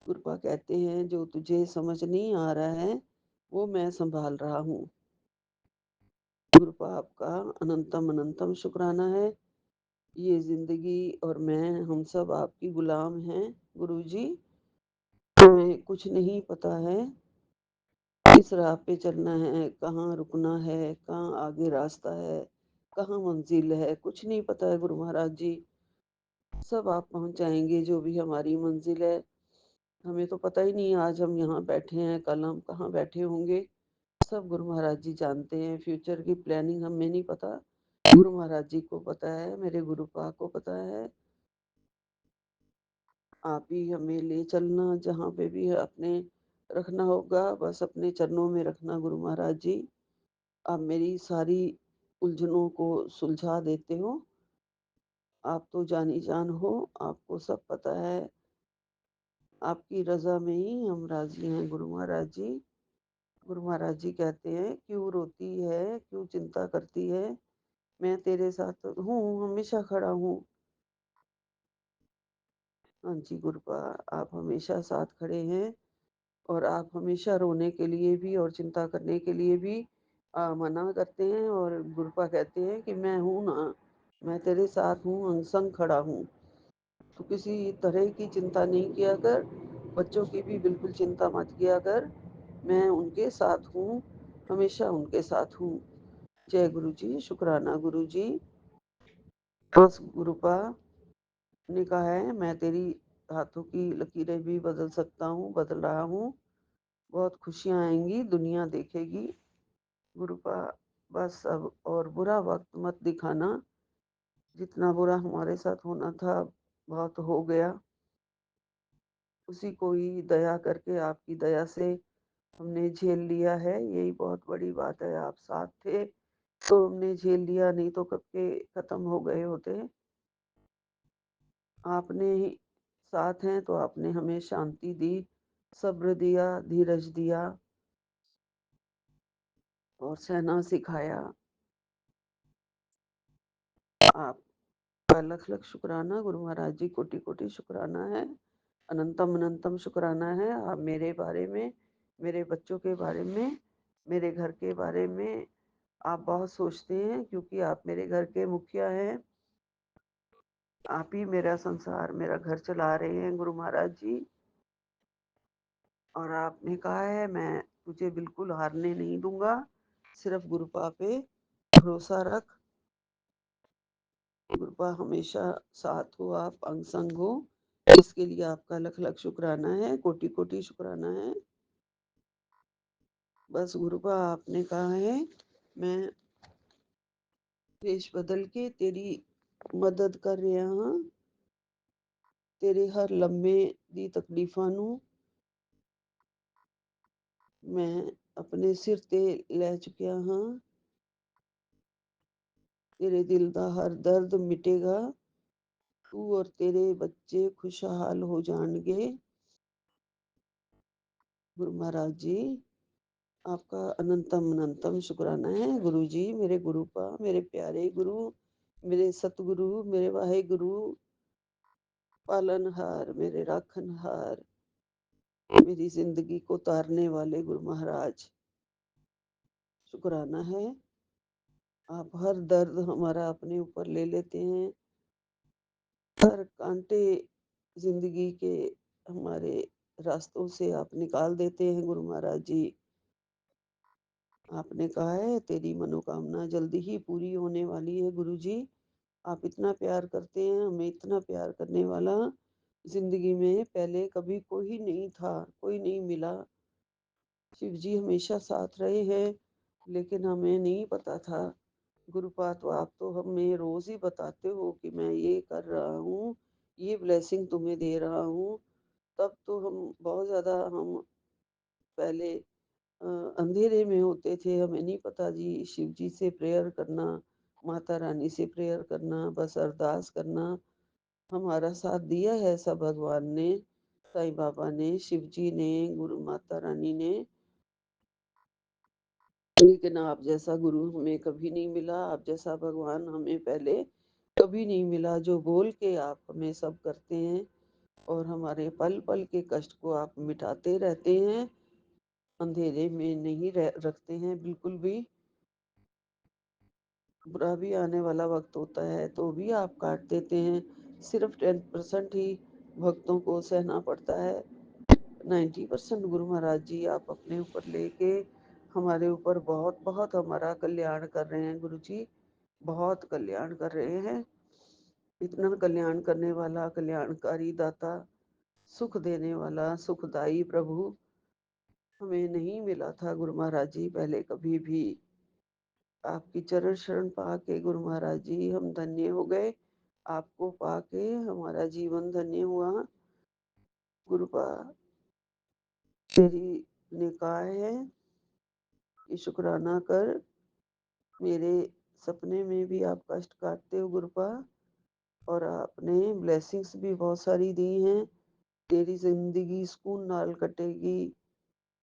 गुरुपा कहते हैं जो तुझे समझ नहीं आ रहा है वो मैं संभाल रहा हूँ। गुरुपा आपका अनंतम अनंतम शुक्राना है। ये जिंदगी और मैं हम सब आपकी गुलाम हैं गुरु जी। हमें कुछ नहीं पता है किस राह पे चलना है, कहाँ रुकना है, कहाँ आगे रास्ता है, कहाँ मंजिल है, कुछ नहीं पता है गुरु महाराज जी। सब आप पहुंचाएंगे जो भी हमारी मंजिल है। हमें तो पता ही नहीं आज हम यहाँ बैठे हैं, कल हम कहाँ बैठे होंगे। सब गुरु महाराज जी जानते हैं। फ्यूचर की प्लानिंग हमें नहीं पता, गुरु महाराज जी को पता है, मेरे गुरुपा को पता है। आप ही हमें ले चलना, जहाँ पे भी अपने रखना होगा बस अपने चरणों में रखना गुरु महाराज जी। आप मेरी सारी उलझनों को सुलझा देते हो। आप तो जानी जान हो, आपको सब पता है। आपकी रजा में ही हम राजी हैं गुरु महाराज जी। गुरु महाराज जी कहते हैं क्यों रोती है, क्यों चिंता करती है, मैं तेरे साथ हूँ, हमेशा खड़ा हूँ। हाँ जी गुरुपा, आप हमेशा साथ खड़े हैं और आप हमेशा रोने के लिए भी और चिंता करने के लिए भी मना करते हैं। और गुरुपा कहते हैं कि मैं हूँ ना, मैं तेरे साथ हूँ, अंग संग खड़ा हूँ। तो किसी तरह की चिंता नहीं किया कर, बच्चों की भी बिल्कुल चिंता मत किया कर। मैं उनके साथ हूँ, हमेशा उनके साथ हूँ। जय गुरु जी, शुक्राना गुरु जी। बस गुरुपा ने कहा है मैं तेरी हाथों की लकीरें भी बदल सकता हूँ, बदल रहा हूँ। बहुत खुशियाँ आएंगी, दुनिया देखेगी। गुरुपा बस अब और बुरा वक्त मत दिखाना। जितना बुरा हमारे साथ होना था बहुत हो गया। उसी को ही दया करके आपकी दया से हमने झेल लिया है, यही बहुत बड़ी बात है। आप साथ थे तो हमने झेल लिया, नहीं तो कब के खत्म हो गए होते। आपने ही साथ हैं तो आपने हमें शांति दी, सब्र दिया, धीरज दिया और सहना सिखाया। आपका लख लख शुक्राना गुरु महाराज जी, कोटि कोटि शुक्राना है, अनंतम अनंतम शुक्राना है। आप मेरे बारे में, मेरे बच्चों के बारे में, मेरे घर के बारे में आप बहुत सोचते हैं, क्योंकि आप मेरे घर के मुखिया हैं। आप ही मेरा संसार, मेरा घर चला रहे हैं गुरु महाराज जी। और आपने कहा है मैं तुझे बिल्कुल हारने नहीं दूंगा, सिर्फ गुरुपा पे भरोसा रख। गुरुपा हमेशा साथ हो, आप अंग संग हो, इसके लिए आपका लख लख शुक्राना है, कोटि कोटि शुक्राना है। बस गुरुपा आपने कहा है मैं वेश बदल के तेरी मदद कर रहा हाँ, तेरे हर लम्हे दी तकलीफां नू मैं अपने सिर ते ले चुकिया हाँ। तेरे दिल दा हर दर्द मिटेगा, तू और तेरे बच्चे खुशहाल हो जाएंगे। गुरु महाराज जी आपका अनंतम अनंतम शुक्राना है गुरु जी। मेरे गुरुपा, मेरे प्यारे गुरु, मेरे सतगुरु, मेरे वाहे गुरु, पालनहार, मेरे राखनहार, मेरी जिंदगी को तारने वाले गुरु महाराज, शुक्राना है। आप हर दर्द हमारा अपने ऊपर ले लेते हैं, हर कांटे जिंदगी के हमारे रास्तों से आप निकाल देते हैं गुरु महाराज जी। आपने कहा है तेरी मनोकामना जल्दी ही पूरी होने वाली है गुरु जी। आप इतना प्यार करते हैं, हमें इतना प्यार करने वाला ज़िंदगी में पहले कभी कोई नहीं था, कोई नहीं मिला। शिव जी हमेशा साथ रहे हैं, लेकिन हमें नहीं पता था। गुरुपाद तो आप तो हमें रोज़ ही बताते हो कि मैं ये कर रहा हूँ, ये ब्लेसिंग तुम्हें दे रहा हूँ। तब तो हम बहुत ज़्यादा हम पहले अ, अंधेरे में होते थे, हमें नहीं पता जी शिव जी से प्रेयर करना, माता रानी से प्रेयर करना, बस अरदास करना। हमारा साथ दिया है सब भगवान ने, साईं बाबा ने, शिव जी ने, गुरु माता रानी ने। लेकिन आप जैसा गुरु हमें कभी नहीं मिला, आप जैसा भगवान हमें पहले कभी नहीं मिला, जो बोल के आप हमें सब करते हैं और हमारे पल-पल के कष्ट को आप मिटाते रहते हैं, अंधेरे में नहीं रखते हैं बिल्कुल भी। बुरा भी आने वाला वक़्त होता है, तो भी आप काट देते हैं। सिर्फ़ 10% ही भक्तों को सहना पड़ता है। 90% गुरु महाराज जी आप अपने ऊपर लेके हमारे ऊपर बहुत-बहुत हमारा कल्याण कर रहे हैं गुरु जी, बहुत कल्याण कर रहे हैं। इतना कल्याण करने वाला कल्याणकारी दाता, सुख देने वाला सुखदाई प्रभु हमें नहीं मिला था गुरु महाराज जी पहले कभी भी। आपकी चरण शरण पाके गुरु महाराज जी हम धन्य हो गए। आपको पाके हमारा जीवन धन्य हुआ। गुरुपा तेरी निकाय है कि शुक्राना कर। मेरे सपने में भी आप कष्ट काटते हो गुरुपा और आपने ब्लेसिंग्स भी बहुत सारी दी हैं। तेरी ज़िंदगी सुकून नाल कटेगी,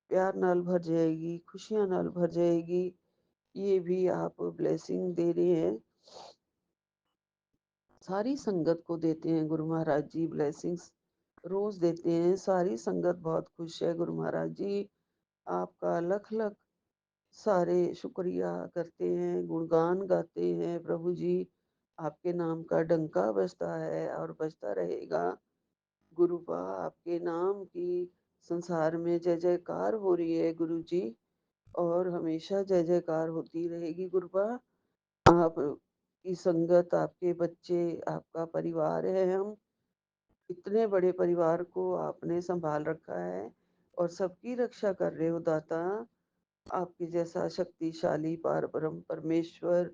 प्यार नाल भर जाएगी, खुशियाँ नाल भर जाएगी। ये भी आप ब्लेसिंग दे रहे हैं। सारी संगत को देते हैं गुरु महाराज जी ब्लेसिंग्स, रोज़ देते हैं। सारी संगत बहुत खुश है गुरु महाराज जी। आपका लख-लख सारे शुक्रिया करते हैं, गुणगान गाते हैं प्रभु जी। आपके नाम का डंका बजता है और बजता रहेगा। गुरुबा आपके नाम की संसार में जय-जयकार हो रही है गुरु जी और हमेशा जय-जयकार होती रहेगी गुरुबा। आप की संगत, आपके बच्चे, आपका परिवार है हम। इतने बड़े परिवार को आपने सँभाल रखा है और सबकी रक्षा कर रहे हो दाता। आपके जैसा शक्तिशाली पारब्रह्म परमेश्वर,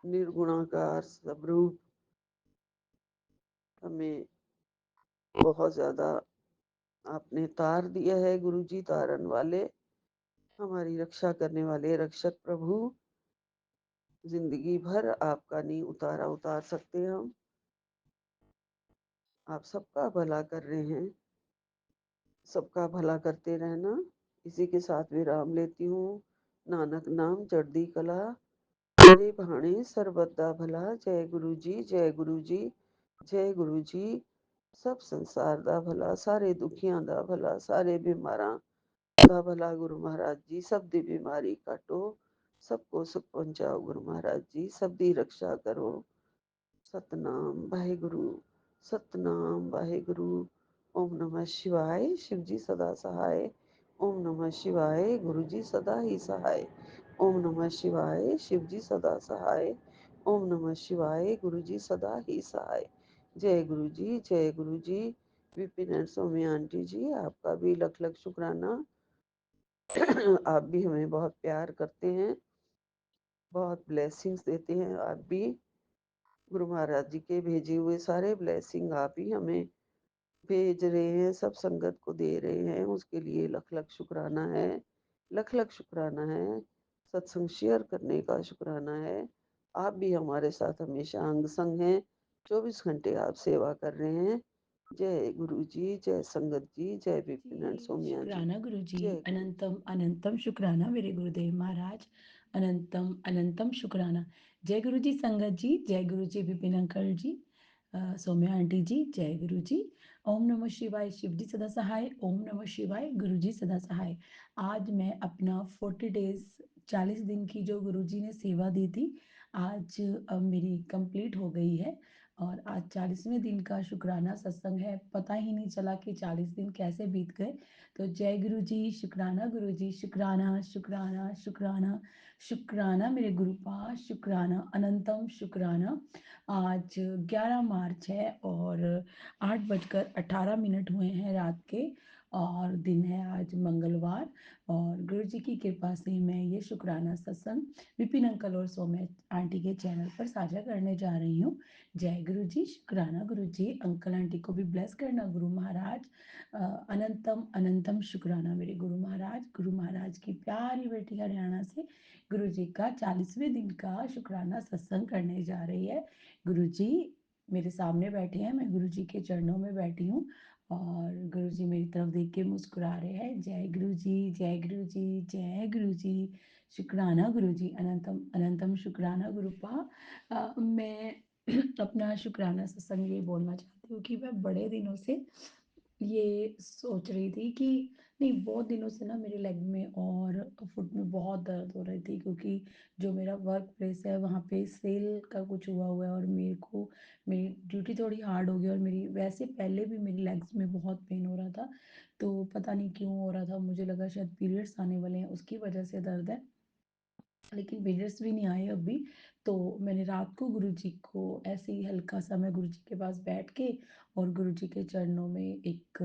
निर्गुणाकार स्वरूप हमें बहुत ज़्यादा आपने तार दिया है गुरु जी, तारन वाले, हमारी रक्षा करने वाले रक्षक प्रभु। ज़िंदगी भर आपका नहीं उतार सकते हम। आप सबका भला कर रहे हैं, सबका भला करते रहना। इसी के साथ विराम लेती हूँ। नानक नाम चढ़दी कला, तेरे भाਣੇ ਸਰਬਤ ਦਾ ਭਲਾ। जय गुरु जी, जय गुरु जी, जय गुरु जी। सब संसार ਦਾ ਭਲਾ, ਸਾਰੇ ਦੁਖੀਆਂ ਦਾ ਭਲਾ, ਸਾਰੇ ਬਿਮਾਰਾਂ ਦਾ ਭਲਾ ਗੁਰੂ ਮਹਾਰਾਜ ਜੀ। ਸਭ ਦੀ ਬਿਮਾਰੀ ਕਾਟੋ, सबको सुख पहुँचाओ गुरु महाराज जी, सब दी रक्षा करो। सतनाम वाहेगुरु, सतनाम वाहेगुरु। ओम नमः शिवाय। शिव जी सदा सहाय। ओम नमः शिवाय। गुरु जी सदा ही सहाय। ओम नमः शिवाय। शिव जी सदा सहाय। ओम नमः शिवाय। गुरु जी सदा ही सहाय। जय गुरु जी, जय गुरु जी। विपिन एंड सौम्या आंटी जी, आपका भी लख लख शुक्राना। आप भी हमें बहुत प्यार करते हैं, बहुत ब्लेसिंग्स देते हैं। आप भी गुरु महाराज जी के भेजे हुए सारे ब्लेसिंग आप ही हमें भेज रहे हैं, सब संगत को दे रहे हैं। उसके लिए लख लख शुक्राना है, लख लख शुक्राना है। सत्संग शेयर करने का शुक्राना है। आप भी हमारे साथ हमेशा अंग संग हैं, 24 घंटे आप सेवा कर रहे हैं। जय गुरु जी, जय संगत जी, जय विपिन एंड जी, सोम्या जी। शुक्राना गुरु जी। जय गुरु जी। अनंतम अनंतम शुक्राना मेरे गुरुदेव महाराज। अनंतम अनंतम शुक्राना। जय गुरु जी संगत जी, जय गुरु जी विपिन अंकल जी, सौम्या आंटी जी, जय गुरु जी। ओम नमः शिवाय। शिव जी सदा सहाय। ओम नमः शिवाय। गुरु जी सदा सहाय। आज मैं अपना 40 डेज 40 दिन की जो गुरु जी ने सेवा दी थी, आज अब मेरी कंप्लीट हो गई है और आज 40वें दिन का शुक्राना सत्संग है। पता ही नहीं चला कि 40 दिन कैसे बीत गए। तो जय गुरु जी, शुक्राना गुरु जी, शुक्राना शुक्राना शुक्राना शुक्राना मेरे गुरुपा, शुक्राना अनंतम शुक्राना। आज 11 मार्च है और 8:18 हुए हैं रात के, और दिन है आज मंगलवार। और गुरु जी की कृपा से मैं ये शुक्राना सत्संग विपिन अंकल और सौम्य आंटी के चैनल पर साझा करने जा रही हूँ। जय गुरु जी, शुक्राना गुरु जी। अंकल आंटी को भी ब्लेस करना गुरु महाराज। अनंतम अनंतम शुक्राना मेरे गुरु महाराज। गुरु महाराज की प्यारी बेटी हरियाणा से गुरु जी का 40वें दिन का शुक्राना सत्संग करने जा रही है। गुरु जी मेरे सामने बैठे हैं, मैं गुरु जी के चरणों में बैठी हूँ और गुरु जी मेरी तरफ देख के मुस्कुरा रहे हैं। जय गुरु जी, जय गुरु जी, जय गुरु जी, शुक्राना गुरु जी, अनंतम अनंतम शुक्राना गुरुपा। मैं अपना शुक्राना सत्संग ये बोलना चाहती हूँ कि मैं बड़े दिनों से ये सोच रही थी कि नहीं, बहुत दिनों से ना मेरे लेग में और फुट में बहुत दर्द हो रही थी, क्योंकि जो मेरा वर्क प्लेस है वहाँ पे सेल का कुछ हुआ है और मेरे को मेरी ड्यूटी थोड़ी हार्ड हो गई, और मेरी वैसे पहले भी मेरी लेग्स में बहुत पेन हो रहा था। तो पता नहीं क्यों हो रहा था, मुझे लगा शायद पीरियड्स आने वाले हैं उसकी वजह से दर्द है, लेकिन पीरियड्स भी नहीं आए अभी। तो मैंने रात को गुरुजी को ऐसे ही हल्का सा, मैं गुरुजी के पास बैठ के और गुरुजी के चरणों में एक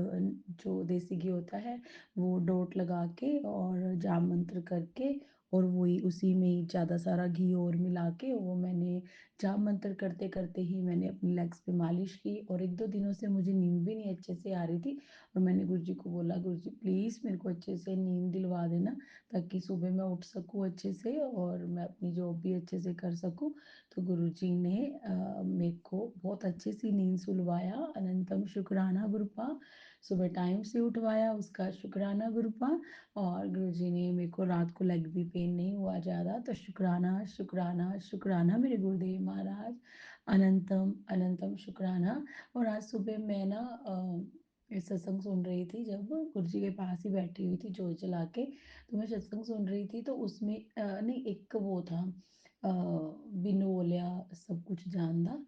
जो देसी घी होता है वो डोट लगा के और जाप मंत्र करके, और वही उसी में ही ज़्यादा सारा घी और मिला के वो मैंने जाप मंत्र करते करते ही मैंने अपनी लेग्स पे मालिश की। और 1-2 दिनों से मुझे नींद भी नहीं अच्छे से आ रही थी, और मैंने गुरुजी को बोला, गुरुजी प्लीज़ मेरे को अच्छे से नींद दिलवा देना, ताकि सुबह मैं उठ सकूँ अच्छे से और मैं अपनी जॉब भी अच्छे से कर सकूँ। तो गुरुजी ने मेरे को बहुत अच्छे से नींद सुलवाया। अनंतम शुक्राना गुरुपा। सुबह टाइम से उठवाया, उसका शुक्राना गुरुपा। और गुरुजी ने मेरे को रात को लेग भी पेन नहीं हुआ ज़्यादा, तो शुक्राना शुक्राना शुक्राना मेरे गुरुदेव महाराज। अनंतम अनंतम शुक्राना। और आज सुबह मैं ना ये सत्संग सुन रही थी, जब गुरुजी के पास ही बैठी हुई थी जोत जला के, तो मैं सत्संग सुन रही थी। तो उसमें नहीं, एक वो था, बिनु बोलिया सब कुछ जानदा,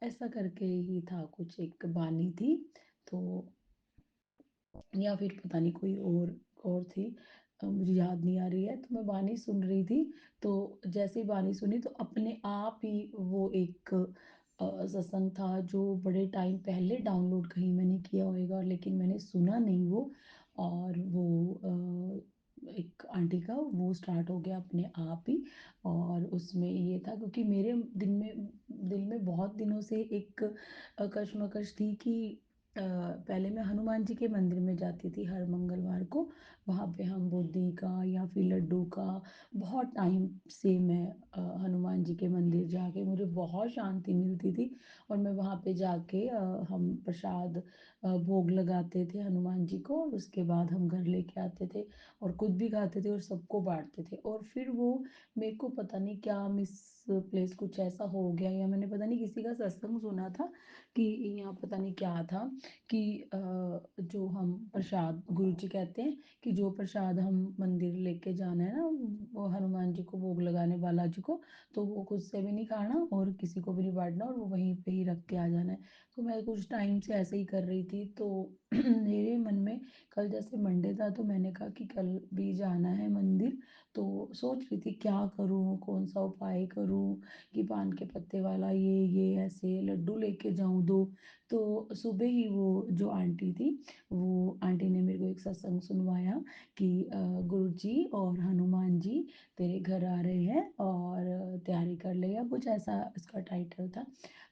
ऐसा करके ही था कुछ, एक बानी थी। तो या फिर पता नहीं कोई और थी, मुझे याद नहीं आ रही है। तो मैं बानी सुन रही थी, तो जैसे ही बानी सुनी तो अपने आप ही वो एक सत्संग था जो बड़े टाइम पहले डाउनलोड कहीं मैंने किया होएगा, लेकिन मैंने सुना नहीं वो। और वो एक आंटी का वो स्टार्ट हो गया अपने आप ही। और उसमें ये था, क्योंकि मेरे दिल में बहुत दिनों से एक कश्मकश थी कि पहले मैं हनुमान जी के मंदिर में जाती थी हर मंगलवार को। वहाँ पे हम बूंदी का या फिर लड्डू का, बहुत टाइम से मैं हनुमान जी के मंदिर जाके मुझे बहुत शांति मिलती थी। और मैं वहाँ पे जाके हम प्रसाद भोग लगाते थे हनुमान जी को, और उसके बाद हम घर लेके आते थे और खुद भी खाते थे और सबको बांटते थे। और फिर वो मेरे को पता नहीं क्या मिस प्लेस कुछ ऐसा हो गया, या मैंने पता नहीं किसी का सत्संग सुना था कि यहाँ पता नहीं क्या था कि जो हम प्रसाद, गुरु जी कहते हैं कि जो प्रसाद हम मंदिर लेके जाना है ना, वो हनुमान जी को भोग लगाने, बालाजी को, तो वो खुद से भी नहीं खाना और किसी को भी नहीं बांटना, और वो वहीं पे ही रख के आ जाना है। तो मैं कुछ टाइम से ऐसे ही कर रही थी। तो मेरे मन में कल जैसे मंडे था, तो मैंने कहा कि कल भी जाना है मंदिर। तो सोच रही थी क्या करूँ, कौन सा उपाय करूँ, कि पान के पत्ते वाला ये ऐसे लड्डू लेके जाऊँ 2। तो सुबह ही वो जो आंटी थी, वो आंटी ने मेरे को एक सत्संग सुनवाया कि गुरु जी और हनुमान जी तेरे घर आ रहे हैं और तैयारी कर ले, या कुछ ऐसा इसका टाइटल था।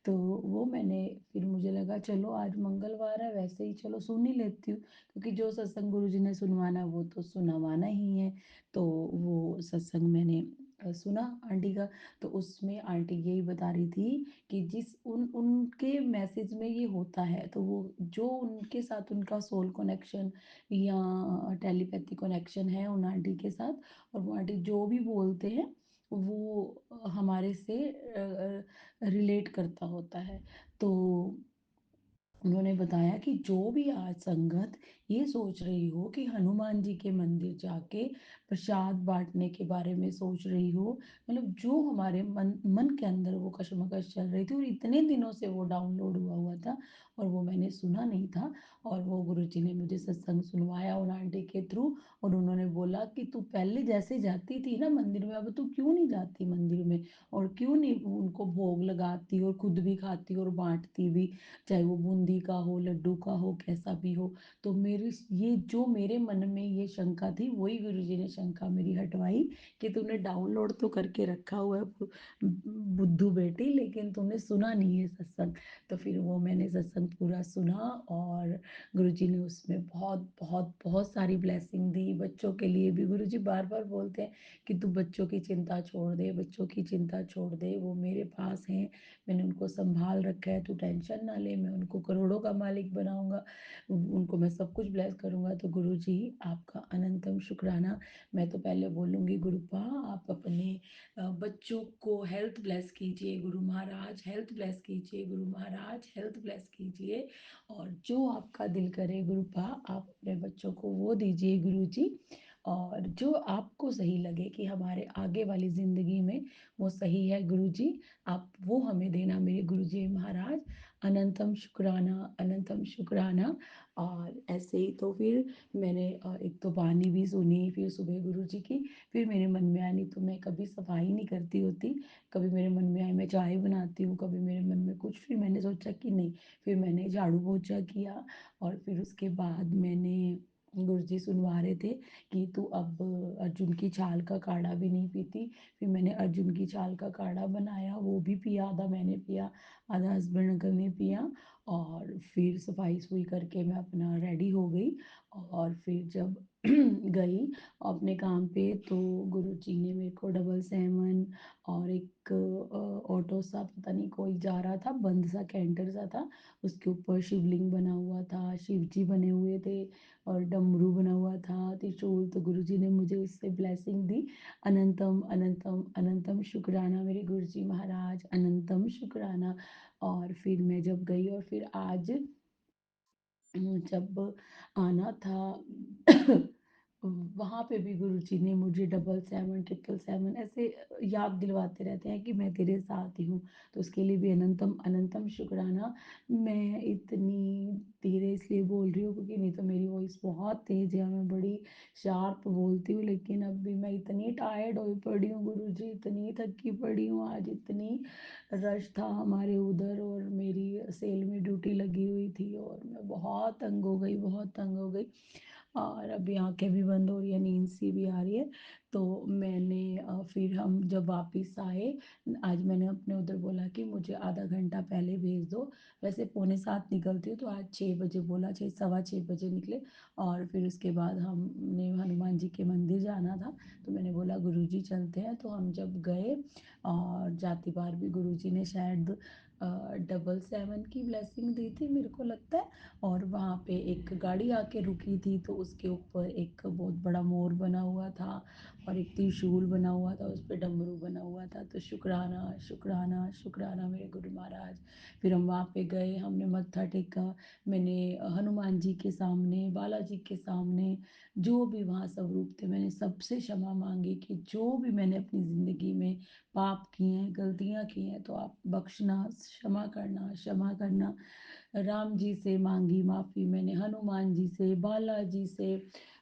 तो वो मैंने, फिर मुझे लगा चलो आज मंगलवार है, वैसे ही चलो सुन ही लेती हूँ, क्योंकि जो सत्संग गुरु जी ने सुनवाना वो तो सुनवाना ही है। तो वो सत्संग मैंने सुना आंटी का। तो उसमें आंटी यही बता रही थी कि जिस उनके मैसेज में ये होता है, तो वो जो उनके साथ उनका सोल कनेक्शन या टेलीपैथी कनेक्शन है उन आंटी के साथ, और वो आंटी जो भी बोलते हैं वो हमारे से रिलेट करता होता है। तो उन्होंने बताया कि जो भी आज संगत ये सोच रही हो कि हनुमान जी के मंदिर जाके प्रसाद बांटने के बारे में सोच रही हो, मतलब जो हमारे मन मन के अंदर वो कशमकश चल रही थी और इतने दिनों से वो डाउनलोड हुआ हुआ था और वो मैंने सुना नहीं था, और वो गुरुजी ने मुझे सत्संग सुनवाया उन आंटी के थ्रू। और उन्होंने बोला कि तू पहले जैसे जाती थी ना मंदिर में, अब तू क्यों नहीं जाती मंदिर में, और क्यों नहीं उनको भोग लगाती और खुद भी खाती और बांटती भी, चाहे वो बूंदी का हो, लड्डू का हो, कैसा भी हो। तो मेरी ये जो मेरे मन में ये शंका थी, वही गुरुजी ने शंका मेरी हटवाई कि तूने डाउनलोड तो करके रखा हुआ है बुद्धू बेटी, लेकिन तूने सुना नहीं है सत्संग। तो फिर वो मैंने सत्संग पूरा सुना, और गुरुजी ने उसमें बहुत बहुत बहुत सारी ब्लेसिंग दी बच्चों के लिए भी। गुरुजी बार बार बोलते हैं कि तू बच्चों की चिंता छोड़ दे, बच्चों की चिंता छोड़ दे, वो मेरे पास हैं, मैंने उनको संभाल रखा है, तू टेंशन ना ले, मैं उनको करोड़ों का मालिक बनाऊंगा, उनको मैं सब कुछ ब्लेस करूंगा। तो गुरु जी आपका अनंतम शुक्राना। मैं तो पहले बोलूंगी गुरुपा आप अपने बच्चों को हेल्थ ब्लेस कीजिए, गुरु महाराज हेल्थ ब्लेस कीजिए, गुरु महाराज हेल्थ ब्लेस कीजिए, और जो आपका दिल करे गुरुपा आप अपने बच्चों को वो दीजिए गुरु जी, और जो आपको सही लगे कि हमारे आगे वाली ज़िंदगी में वो सही है गुरु जी, आप वो हमें देना मेरे गुरु जी महाराज। अनंतम शुक्राना, अनंतम शुक्राना। और ऐसे ही तो फिर मैंने एक तो वाणी भी सुनी फिर सुबह गुरु जी की, फिर मेरे मन में आया, नहीं तो मैं कभी सफाई नहीं करती होती, कभी मेरे मन में आया मैं चाय बनाती हूँ, कभी मेरे मन में कुछ, फिर मैंने सोचा कि नहीं, फिर मैंने झाड़ू पोछा किया, और फिर उसके बाद मैंने गुरुजी सुनवा रहे थे कि तू अब अर्जुन की छाल का काढ़ा भी नहीं पीती, फिर मैंने अर्जुन की छाल का काढ़ा बनाया, वो भी पिया, आधा मैंने पिया, आधा हस्बैंड अंकल ने पिया, और फिर सफाई सुई करके मैं अपना रेडी हो गई, और फिर जब गई अपने काम पे, तो गुरुजी ने मेरे को डबल सेवन और एक ऑटो सा, पता नहीं कोई जा रहा था, बंद सा कैंटर सा था, उसके ऊपर शिवलिंग बना हुआ था, शिव जी बने हुए थे, और डमरू बना हुआ था, त्रिशूल, तो गुरुजी ने मुझे उससे ब्लेसिंग दी। अनंतम अनंतम अनंतम शुक्राना मेरे गुरुजी महाराज, अनंतम शुक्राना। और फिर मैं जब गई, और फिर आज जब आना था वहाँ पे भी गुरुजी ने मुझे डबल सेवन, ट्रिपल सेवन ऐसे याद दिलवाते रहते हैं कि मैं तेरे साथ ही हूँ, तो उसके लिए भी अनंतम अनंतम शुक्राना। मैं इतनी धीरे इसलिए बोल रही हूँ क्योंकि नहीं तो मेरी वॉइस बहुत तेज है, मैं बड़ी शार्प बोलती हूँ, लेकिन अब भी मैं इतनी टायर्ड हो पड़ी हूँ गुरुजी, इतनी थकी पड़ी हूँ, आज इतनी रश था हमारे उधर, और मेरी सेल में ड्यूटी लगी हुई थी, और मैं बहुत तंग हो गई, बहुत तंग हो गई, और अभी आंखें भी बंद हो रही है, नींद सी भी आ रही है। तो मैंने फिर हम जब वापस आए, आज मैंने अपने उधर बोला कि मुझे आधा घंटा पहले भेज दो, वैसे 6:45 निकलती हूँ, तो आज 6 बजे बोला, 6, 6:15 निकले, और फिर उसके बाद हमने हनुमान जी के मंदिर जाना था, तो मैंने बोला गुरुजी चलते हैं, तो हम जब गए, और जाती बार भी गुरुजी ने शायद डबल सेवन की ब्लेसिंग दी थी मेरे को लगता है, और वहाँ पे एक गाड़ी आके रुकी थी, तो उसके ऊपर एक बहुत बड़ा मोर बना हुआ था, और एक त्रिशूल बना हुआ था, उस पर डमरू बना हुआ था, तो शुक्राना शुक्राना शुक्राना मेरे गुरु महाराज। फिर हम वहाँ पे गए, हमने मत्था टेका, मैंने हनुमान जी के सामने, बालाजी के सामने, जो भी वहाँ सब रूप थे, मैंने सबसे क्षमा मांगी कि जो भी मैंने अपनी ज़िंदगी में पाप किए हैं, गलतियाँ की हैं, तो आप बख्शना, क्षमा करना, क्षमा करना। राम जी से मांगी माफ़ी मैंने, हनुमान जी से, बालाजी से,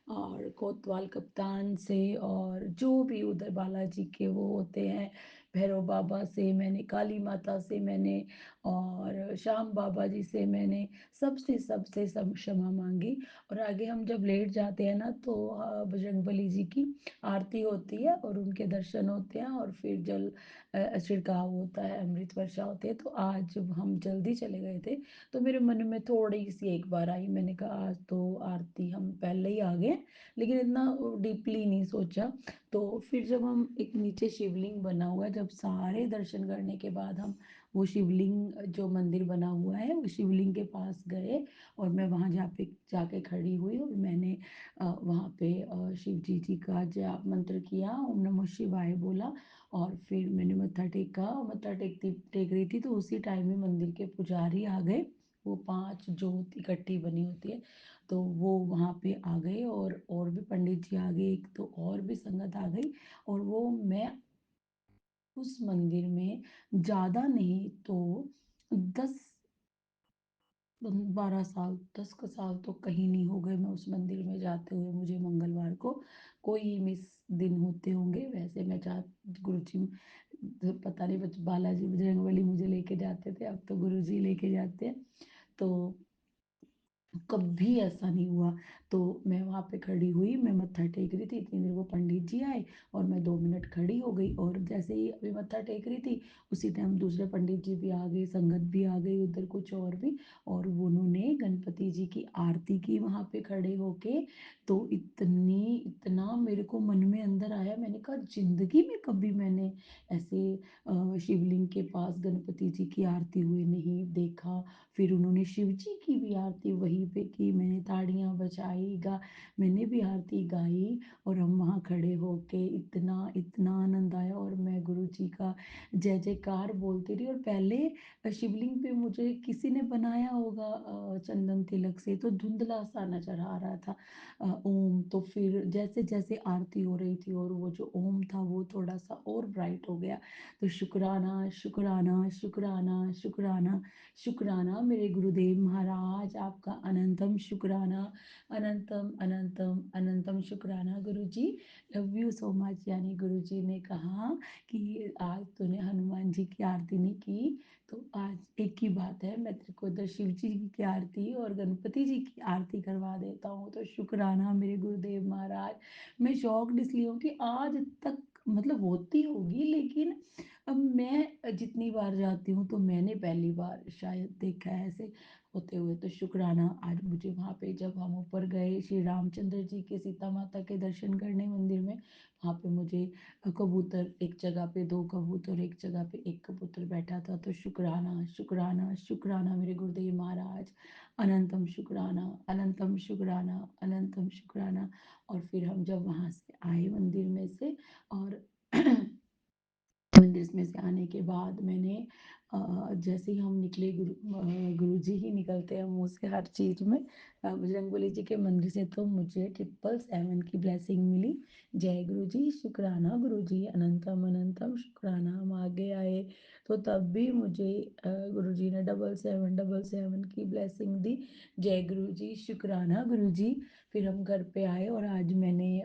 और कोतवाल कप्तान से, और जो भी उधर बालाजी के वो होते हैं, भैरव बाबा से मैंने, काली माता से मैंने, और श्याम बाबा जी से मैंने, सबसे सबसे सब क्षमा मांगी। और आगे हम जब लेट जाते हैं ना, तो बजरंगबली जी की आरती होती है, और उनके दर्शन होते हैं, और फिर जल छिड़काव होता है, अमृत वर्षा होती है। तो आज जब हम जल्दी चले गए थे, तो मेरे मन में थोड़ी सी एक बार आई, मैंने कहा आज तो आरती हम पहले ही आ गए, लेकिन इतना डीपली नहीं सोचा। तो फिर जब हम एक नीचे शिवलिंग बना हुआ है, जब सारे दर्शन करने के बाद हम वो शिवलिंग जो मंदिर बना हुआ है, वो शिवलिंग के पास गए, और मैं वहाँ जाके खड़ी हुई, और मैंने वहाँ पे शिव जी का जाप मंत्र किया, ओम नमः शिवाय बोला, और फिर मैंने मत्था टेका, मत्था टेक रही थी, तो उसी टाइम में मंदिर के पुजारी आ गए, वो 5 जोत इकट्ठी बनी होती है, तो वो वहाँ पे आ गए और भी पंडित जी आ गए, एक तो और भी संगत आ गई और वो मैं उस मंदिर में ज़्यादा नहीं तो 10 12 साल 10 का साल तो कहीं नहीं हो गए मैं उस मंदिर में जाते हुए। मुझे मंगलवार को कोई मिस दिन होते होंगे, वैसे मैं जा गुरु जी पता नहीं बालाजी बजरंगबली मुझे लेके जाते थे, अब तो गुरु जी लेके जाते हैं। तो कभी ऐसा नहीं हुआ। तो मैं वहाँ पे खड़ी हुई, मैं मत्था टेक रही थी, इतनी देर वो पंडित जी आए और मैं 2 मिनट खड़ी हो गई और जैसे ही अभी मत्था टेक रही थी उसी टाइम दूसरे पंडित जी भी आ गए, संगत भी आ गई उधर कुछ और भी, और उन्होंने गणपति जी की आरती की वहाँ पे खड़े होके। तो इतना मेरे को मन में अंदर आया, मैंने कहा जिंदगी में कभी मैंने ऐसे शिवलिंग के पास गणपति जी की आरती हुए नहीं देखा। फिर उन्होंने शिव जी की भी आरती वहीं पे की, मैंने ताड़ियाँ बजाई, मैंने भी आरती गाई और हम वहाँ खड़े होके इतना इतना आनंद आया और मैं गुरु जी का जय जयकार बोलती रही। और पहले शिवलिंग पे मुझे किसी ने बनाया होगा चंदन तिलक से, तो धुंधला सा नजर आ रहा था ओम। तो फिर जैसे जैसे आरती हो रही थी और वो जो ओम था वो थोड़ा सा और ब्राइट हो गया। तो शुक्राना शुक्राना शुक्राना शुक्राना शुक्राना मेरे गुरुदेव महाराज, आपका अनंतम शुक्राना, अनंतम अनंतम अनंतम शुक्राना गुरु जी। Love you so much. यानी गुरु जी ने कहा कि आज तूने हनुमान जी की आरती नहीं की, तो आज एक ही बात है, मैं तेरे को इधर शिव जी की आरती और गणपति जी की आरती करवा देता हूँ। तो शुक्राना मेरे गुरुदेव महाराज। मैं शॉक्ड इसलिए हूँ कि आज तक मतलब होती होगी, लेकिन अब मैं जितनी बार जाती हूँ तो मैंने पहली बार शायद देखा है ऐसे होते हुए। तो शुक्राना आज मुझे वहाँ पे जब हम ऊपर गए श्री रामचंद्र जी के सीता माता के दर्शन करने मंदिर में, वहाँ पे मुझे कबूतर एक जगह पे 2 कबूतर, एक जगह पे 1 कबूतर बैठा था। तो शुक्राना शुक्राना शुक्राना मेरे गुरुदेव महाराज, अनंतम शुक्राना अनंतम शुक्राना अनंतम शुक्राना। और फिर हम जब वहाँ से आए मंदिर में से और मंदिर में से आने के बाद मैंने जैसे ही हम निकले, गुरु जी ही निकलते हैं मुँह से हर चीज़ में, बजरंगबली जी के मंदिर से, तो मुझे 777 की ब्लेसिंग मिली। जय गुरु जी, शुक्राना गुरु जी, अनंतम अनंतम शुक्राना। हम आगे आए तो तब भी मुझे गुरु जी ने 777 की ब्लेसिंग दी। जय गुरु जी, शुक्राना गुरु जी। फिर हम घर पे आए और आज मैंने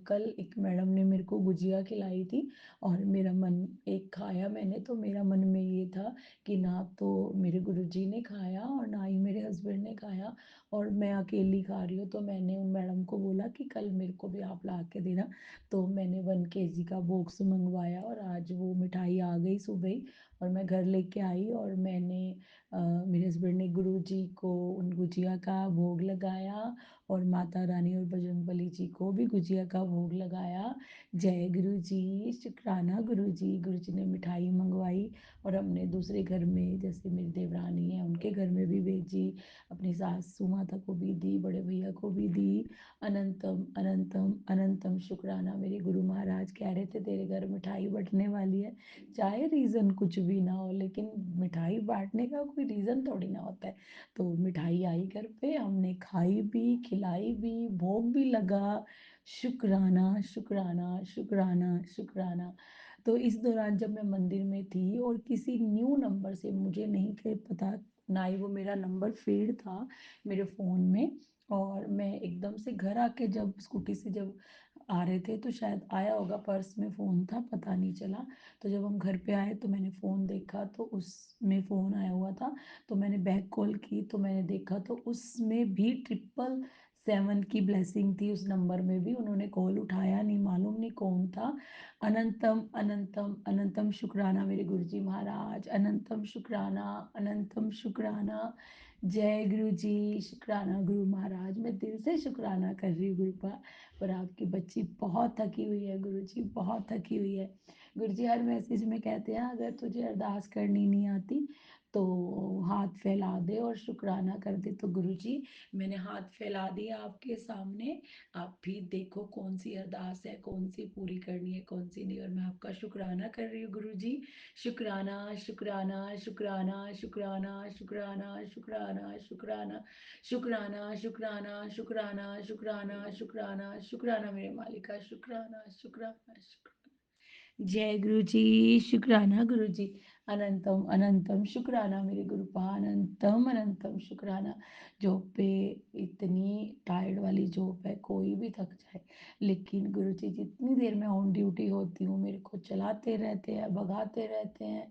कल एक मैडम ने मेरे को गुजिया खिलाई थी और मेरा मन एक खाया मैंने, तो मेरा मन में ये था कि ना तो मेरे गुरुजी ने खाया और ना ही मेरे हस्बैंड ने खाया और मैं अकेली खा रही हूँ। तो मैंने उन मैडम को बोला कि कल मेरे को भी आप ला के देना। तो मैंने 1 kg का बॉक्स मंगवाया और आज वो मिठाई आ गई सुबह ही और मैं घर लेके आई और मैंने मेरे हस्बैंड ने गुरु जी को उन गुजिया का भोग लगाया और माता रानी और बजरंगबली जी को भी गुजिया का भोग लगाया। जय गुरु जी, शुक्राना गुरु जी। गुरु जी ने मिठाई मंगवाई और हमने दूसरे घर में, जैसे मेरी देवरानी है उनके घर में भी भेजी, अपनी सासू माता को भी दी, बड़े भैया को भी दी। अनंतम अनंतम अनंतम शुक्राना मेरे गुरु महाराज। कह रहे थे तेरे घर मिठाई बंटने वाली है, चाहे रीज़न कुछ भी ना हो, लेकिन मिठाई बांटने का कोई रीज़न थोड़ी ना होता है। तो मिठाई आई घर पे, हमने खाई भी, खिलाई भी, भोग भी लगा। शुक्राना शुक्राना शुक्राना शुक्राना। तो इस दौरान जब मैं मंदिर में थी और किसी न्यू नंबर से, मुझे नहीं थे पता, ना ही वो मेरा नंबर फीड था मेरे फ़ोन में, और मैं एकदम से घर आके जब स्कूटी से जब आ रहे थे तो शायद आया होगा, पर्स में फ़ोन था, पता नहीं चला। तो जब हम घर पे आए तो मैंने फ़ोन देखा तो उसमें फ़ोन आया हुआ था, तो मैंने बैक कॉल की तो मैंने देखा तो उसमें भी 777 की ब्लेसिंग थी। उस नंबर में भी उन्होंने कॉल उठाया नहीं, मालूम नहीं कौन था। अनंतम अनंतम अनंतम शुक्राना मेरे गुरुजी महाराज, अनंतम शुक्राना अनंतम शुक्राना। जय गुरु जी, शुक्राना गुरु महाराज। मैं दिल से शुक्राना कर रही हूँ गुरु का, पर आपकी बच्ची बहुत थकी हुई है गुरु जी, बहुत थकी हुई है। गुरु जी हर मैसेज में कहते हैं अगर तुझे अरदास करनी नहीं आती तो तो हाथ फैला दे और शुक्राना कर दे। तो गुरुजी मैंने हाथ फैला दिया आपके सामने, आप भी देखो कौन सी अरदास है, कौन सी पूरी करनी है, कौन सी नहीं। और मैं आपका शुक्राना कर रही हूँ गुरुजी। शुक्राना शुक्राना शुक्राना शुक्राना शुक्राना शुक्राना शुक्राना शुक्राना शुक्राना शुक्राना शुक्राना शुक्राना शुक्राना मेरे मालिका, शुक्राना शुक्राना शुक्राना। जय गुरु जी, शुक्राना गुरु जी। अनंतम अनंतम शुक्राना मेरे गुरुपा, अनंतम अनंतम शुक्राना। जॉब पे इतनी टायर्ड वाली जॉब है, कोई भी थक जाए, लेकिन गुरु जी जितनी देर मैं ऑन ड्यूटी होती हूँ मेरे को चलाते रहते हैं, भगाते रहते हैं,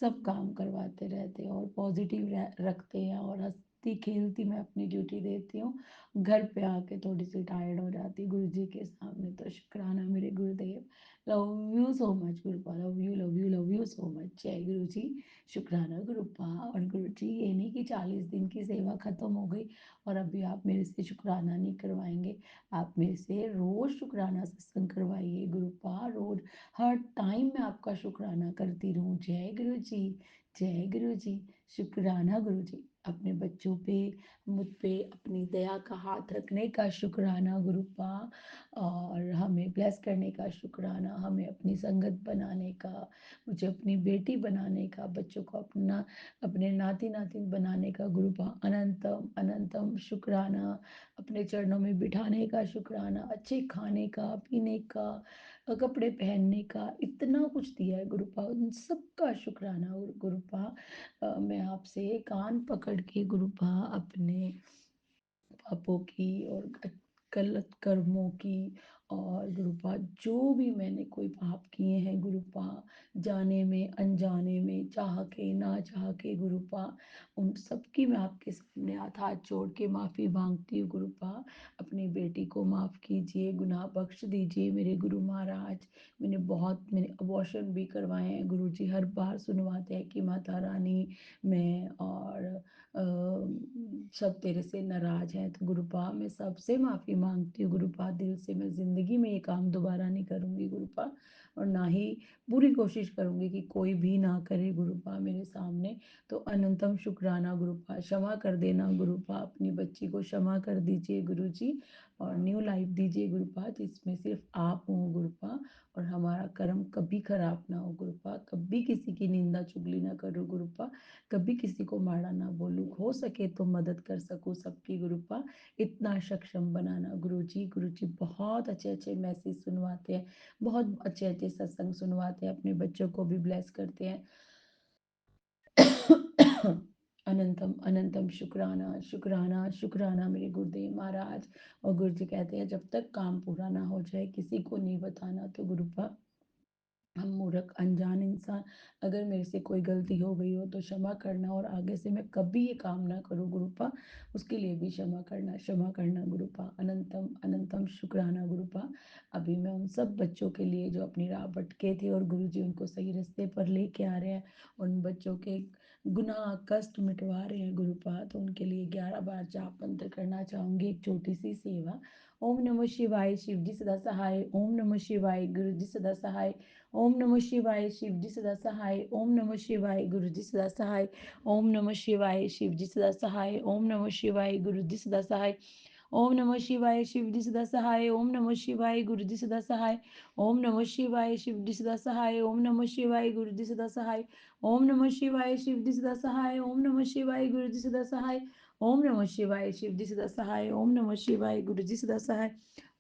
सब काम करवाते रहते हैं और पॉजिटिव रखते हैं और हंसती खेलती मैं अपनी ड्यूटी देती हूँ। घर पे आके थोड़ी सी टायर्ड हो जाती गुरु जी के सामने। तो शुक्राना मेरे गुरुदेव, love you so much गुरुपा, love you love you love you so much. जय गुरु जी, शुक्राना गुरुपा। और गुरु जी ये नहीं कि 40 दिन की सेवा खत्म हो गई और अभी आप मेरे से शुक्राना नहीं करवाएंगे, आप मेरे से रोज शुक्राना सत्संग करवाइए गुरुपा, रोज हर टाइम मैं आपका शुक्राना करती रहूं। जय गुरु जी, जय गुरु जी, शुक्राना गुरु जी। अपने बच्चों पे, मुझ पे अपनी दया का हाथ रखने का शुक्राना गुरुपा, और हमें ब्लेस करने का शुक्राना, हमें अपनी संगत बनाने का, मुझे अपनी बेटी बनाने का, बच्चों को अपना अपने नाती नातिन बनाने का गुरुपा, अनंतम अनंतम शुक्राना। अपने चरणों में बिठाने का शुक्राना, अच्छे खाने का, पीने का, कपड़े पहनने का, इतना कुछ दिया है गुरुपा, उन सबका शुक्राना गुरुपा। मैं आपसे कान पकड़ के गुरुपा अपने पापों की और गलत कर्मों की, और गुरुपा जो भी मैंने कोई पाप किए हैं गुरुपा, जाने में अनजाने में, चाह के ना चाह के गुरुपा, उन सब की मैं आपके सामने हाथ जोड़ के माफ़ी मांगती हूँ गुरुपा। अपनी बेटी को माफ़ कीजिए, गुनाह बख्श दीजिए मेरे गुरु महाराज। मैंने अबॉर्शन भी करवाए हैं गुरु जी, हर बार सुनवाते हैं कि माता रानी मैं और सब तेरे से नाराज हैं। तो गुरुपा मैं सबसे माफ़ी मांगती हूँ गुरुपा, दिल से मैं ज़िंदगी में ये काम दोबारा नहीं करूँगी गुरुपा, और ना ही पूरी कोशिश करूँगी कि कोई भी ना करे गुरुपा मेरे सामने। तो अनंतम शुक्राना गुरुपा, क्षमा कर देना गुरुपा, अपनी बच्ची को क्षमा कर दीजिए गुरु जी, और न्यू लाइफ दीजिए गुरुपा जिसमें सिर्फ आप हो गुरुपा, और हमारा कर्म कभी खराब ना हो गुरुपा, कभी किसी की निंदा चुगली ना करो गुरुपा, कभी किसी को माड़ा ना बोलूं, हो सके तो मदद कर सकूं सबकी गुरुपा, इतना सक्षम बनाना गुरु जी बहुत अच्छे अच्छे मैसेज सुनवाते हैं, बहुत अच्छे अच्छे सत्संग सुनवाते हैं, अपने बच्चों को भी ब्लेस करते हैं। अनंतम अनंतम शुक्राना शुक्राना शुक्राना मेरे गुरुदेव महाराज। और गुरु जी कहते हैं जब तक काम पूरा ना हो जाए किसी को नहीं बताना। तो गुरुपा हम मूर्ख अनजान इंसान, अगर मेरे से कोई गलती हो गई हो तो क्षमा करना, और आगे से मैं कभी ये काम ना करूँ गुरुपा, उसके लिए भी क्षमा करना गुरुपा। अनंतम अनंतम शुक्राना गुरुपा। अभी मैं उन सब बच्चों के लिए जो अपनी राह भटके थे और गुरुजी उनको सही रास्ते पर लेके आ रहे हैं, उन बच्चों के गुनाह कष्ट मिटवा रहे हैं गुरुपा, तो उनके लिए 11 बार जाप मंत्र करना चाहूंगी, एक छोटी सी सेवा। ओम नमः शिवाय, शिव जी सदा सहाय। ओम नमः शिवाय, गुरु जी सदा सहाय। ओम नमः शिवाय, शिव जी सदा सहाय। ओम नमः शिवाय, गुरु जी सदा सहाय। ओम नमः शिवाय, शिव जी सदा सहाय। ओम नमः शिवाय, गुरु जी सदा सहाय। ओम नमः शिवाय, शिव जी सदा सहाय। ओम नमः शिवाय, गुरु जी सदा सहाय। ओम नमः शिवाय, शिव जी सदा सहाय। ओम नमः शिवाय, गुरु जी सदा सहाय। ओम नमः शिवाय, शिव जी सदा सहाय। ओम नमः शिवाय, गुरु जी सदा सहाय। ओम नमः शिवाय, शिव जी सदा सहाय। ओम नमः शिवाय, गुरु जी सदा सहाय।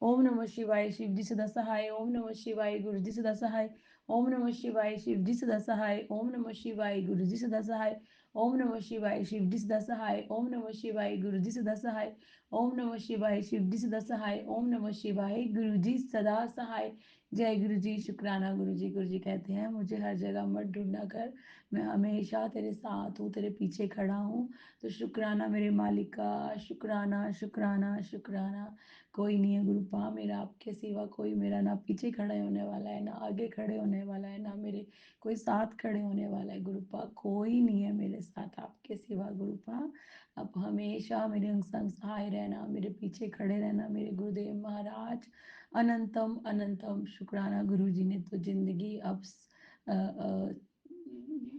ओम नमः शिवाय, शिव जी सदा सहाय। ओम नमः शिवाय, गुरु जी सदा सहाय। ओम नमः शिवाय, शिव जी सदा सहाय। ओम नमः शिवाय, गुरु जी सदा सहाय। ओम नमः शिवाय, शिव जी सदा सहाय। ओम नमः शिवाय, गुरु जी सदा सहाय। ओम नमः शिवाय, शिव जी सदा सहाय। ओम नमः शिवाय, गुरु जी सदा सहाय। जय गुरु जी, शुक्राना गुरु जी। गुरु जी कहते हैं मुझे हर जगह मत ढूंढना कर, मैं हमेशा तेरे साथ हूँ, तेरे पीछे खड़ा हूँ। तो शुक्राना मेरे मालिक का, शुक्राना शुक्राना शुक्राना। कोई नहीं है गुरुपा मेरा आपके सिवा, कोई मेरा ना पीछे खड़े होने वाला है, ना आगे खड़े होने वाला है, ना मेरे कोई साथ खड़े होने वाला है गुरुपा, कोई नहीं है मेरे साथ आपके सिवा गुरुपा। आप हमेशा मेरे अंग संग सहाय रहना, मेरे पीछे खड़े रहना मेरे गुरुदेव महाराज। अनंतम अनंतम शुक्राना गुरु जी ने तो जिंदगी अब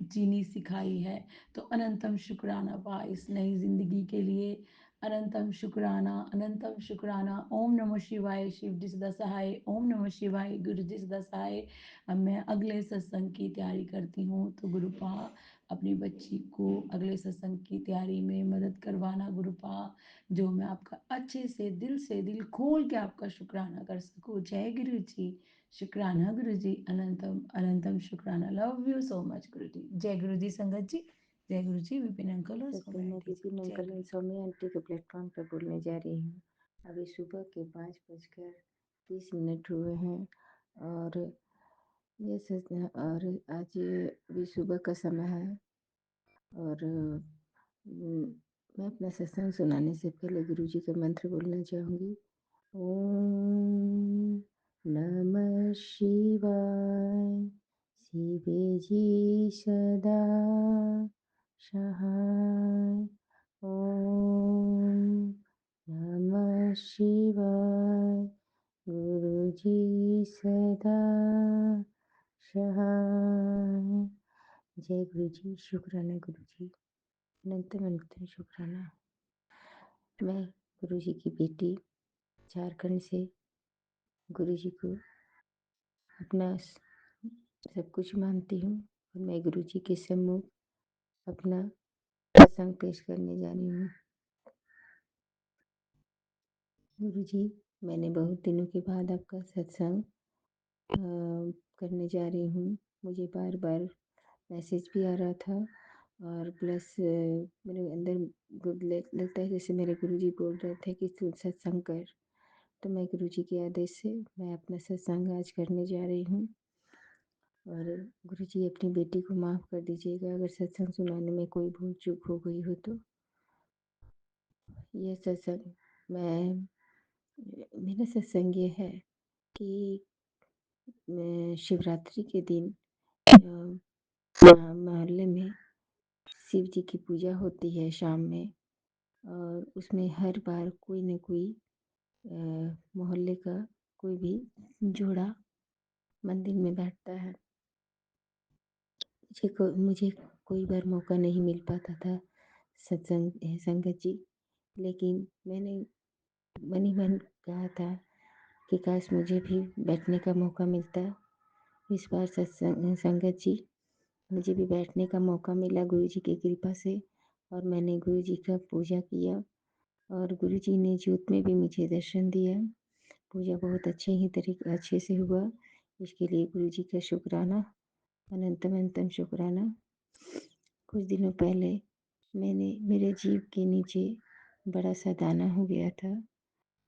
जीनी सिखाई है। तो अनंतम शुक्राना पा इस नई ज़िंदगी के लिए। अनंतम शुक्राना, अनंतम शुक्राना। ओम नमः शिवाय, शिव जी सदा सहाय। ओम नमः शिवाय, गुरु जी सदा सहाय। अब मैं अगले सत्संग की तैयारी करती हूँ, तो गुरुपा अपनी बच्ची को अगले सत्संग की तैयारी में मदद करवाना गुरुपा, जो मैं आपका अच्छे से दिल खोल के आपका शुक्राना कर सकूँ। जय गुरु जी। शुक्राना गुरु जी, अनंतम अनंतम शुक्राना। लव यू सो मच गुरु जी। जय गुरु जी संगत जी, जय गुरु जी विपिन अंकल और सत्संग सौम्या में आंटी जी। विपिन जय uncle Guru and ji. Saumya aunty के प्लेटफॉर्म पर बोलने जा रही हूँ। अभी सुबह के 5:30 हुए हैं और ये सच और आज अभी सुबह का समय है और मैं अपना सत्संग सुनाने से पहले गुरु जी का मंत्र बोलना चाहूँगी। ओम नमः शिवाय, शिवे जी सदा सहाय। ओम नमः शिवाय, गुरु जी सदा सहाय। जय गुरु जी। शुक्राना गुरु जी, अनंतम अनंतम शुक्राना। मैं गुरु जी की बेटी झारखंड से गुरु जी को अपना सब कुछ मानती हूँ और मैं गुरु जी के सम्मुख अपना प्रसंग पेश करने जा रही हूँ। गुरु जी, मैंने बहुत दिनों के बाद आपका सत्संग करने जा रही हूँ। मुझे बार बार मैसेज भी आ रहा था और प्लस मेरे अंदर लगता है जैसे मेरे गुरु जी बोल रहे थे कि तू सत्संग कर। तो मैं गुरु जी के आदेश से मैं अपना सत्संग आज करने जा रही हूँ। और गुरु जी अपनी बेटी को माफ़ कर दीजिएगा अगर सत्संग सुनाने में कोई भूल चूक हो गई हो तो। ये सत्संग मेरा सत्संग ये है कि शिवरात्रि के दिन मोहल्ले में शिव जी की पूजा होती है शाम में और उसमें हर बार कोई न कोई मोहल्ले का कोई भी जोड़ा मंदिर में बैठता है। मुझे कोई बार मौका नहीं मिल पाता था संगत जी, लेकिन मैंने मन ही मन कहा था कि काश मुझे भी बैठने का मौका मिलता। इस बार संगत जी मुझे भी बैठने का मौका मिला गुरु जी की कृपा से और मैंने गुरु जी का पूजा किया और गुरु जी ने ज्योत में भी मुझे दर्शन दिया। पूजा बहुत अच्छे से हुआ, इसके लिए गुरु जी का शुक्राना, अनंतम अनंतम शुक्राना। कुछ दिनों पहले मेरे जीभ के नीचे बड़ा सा दाना हो गया था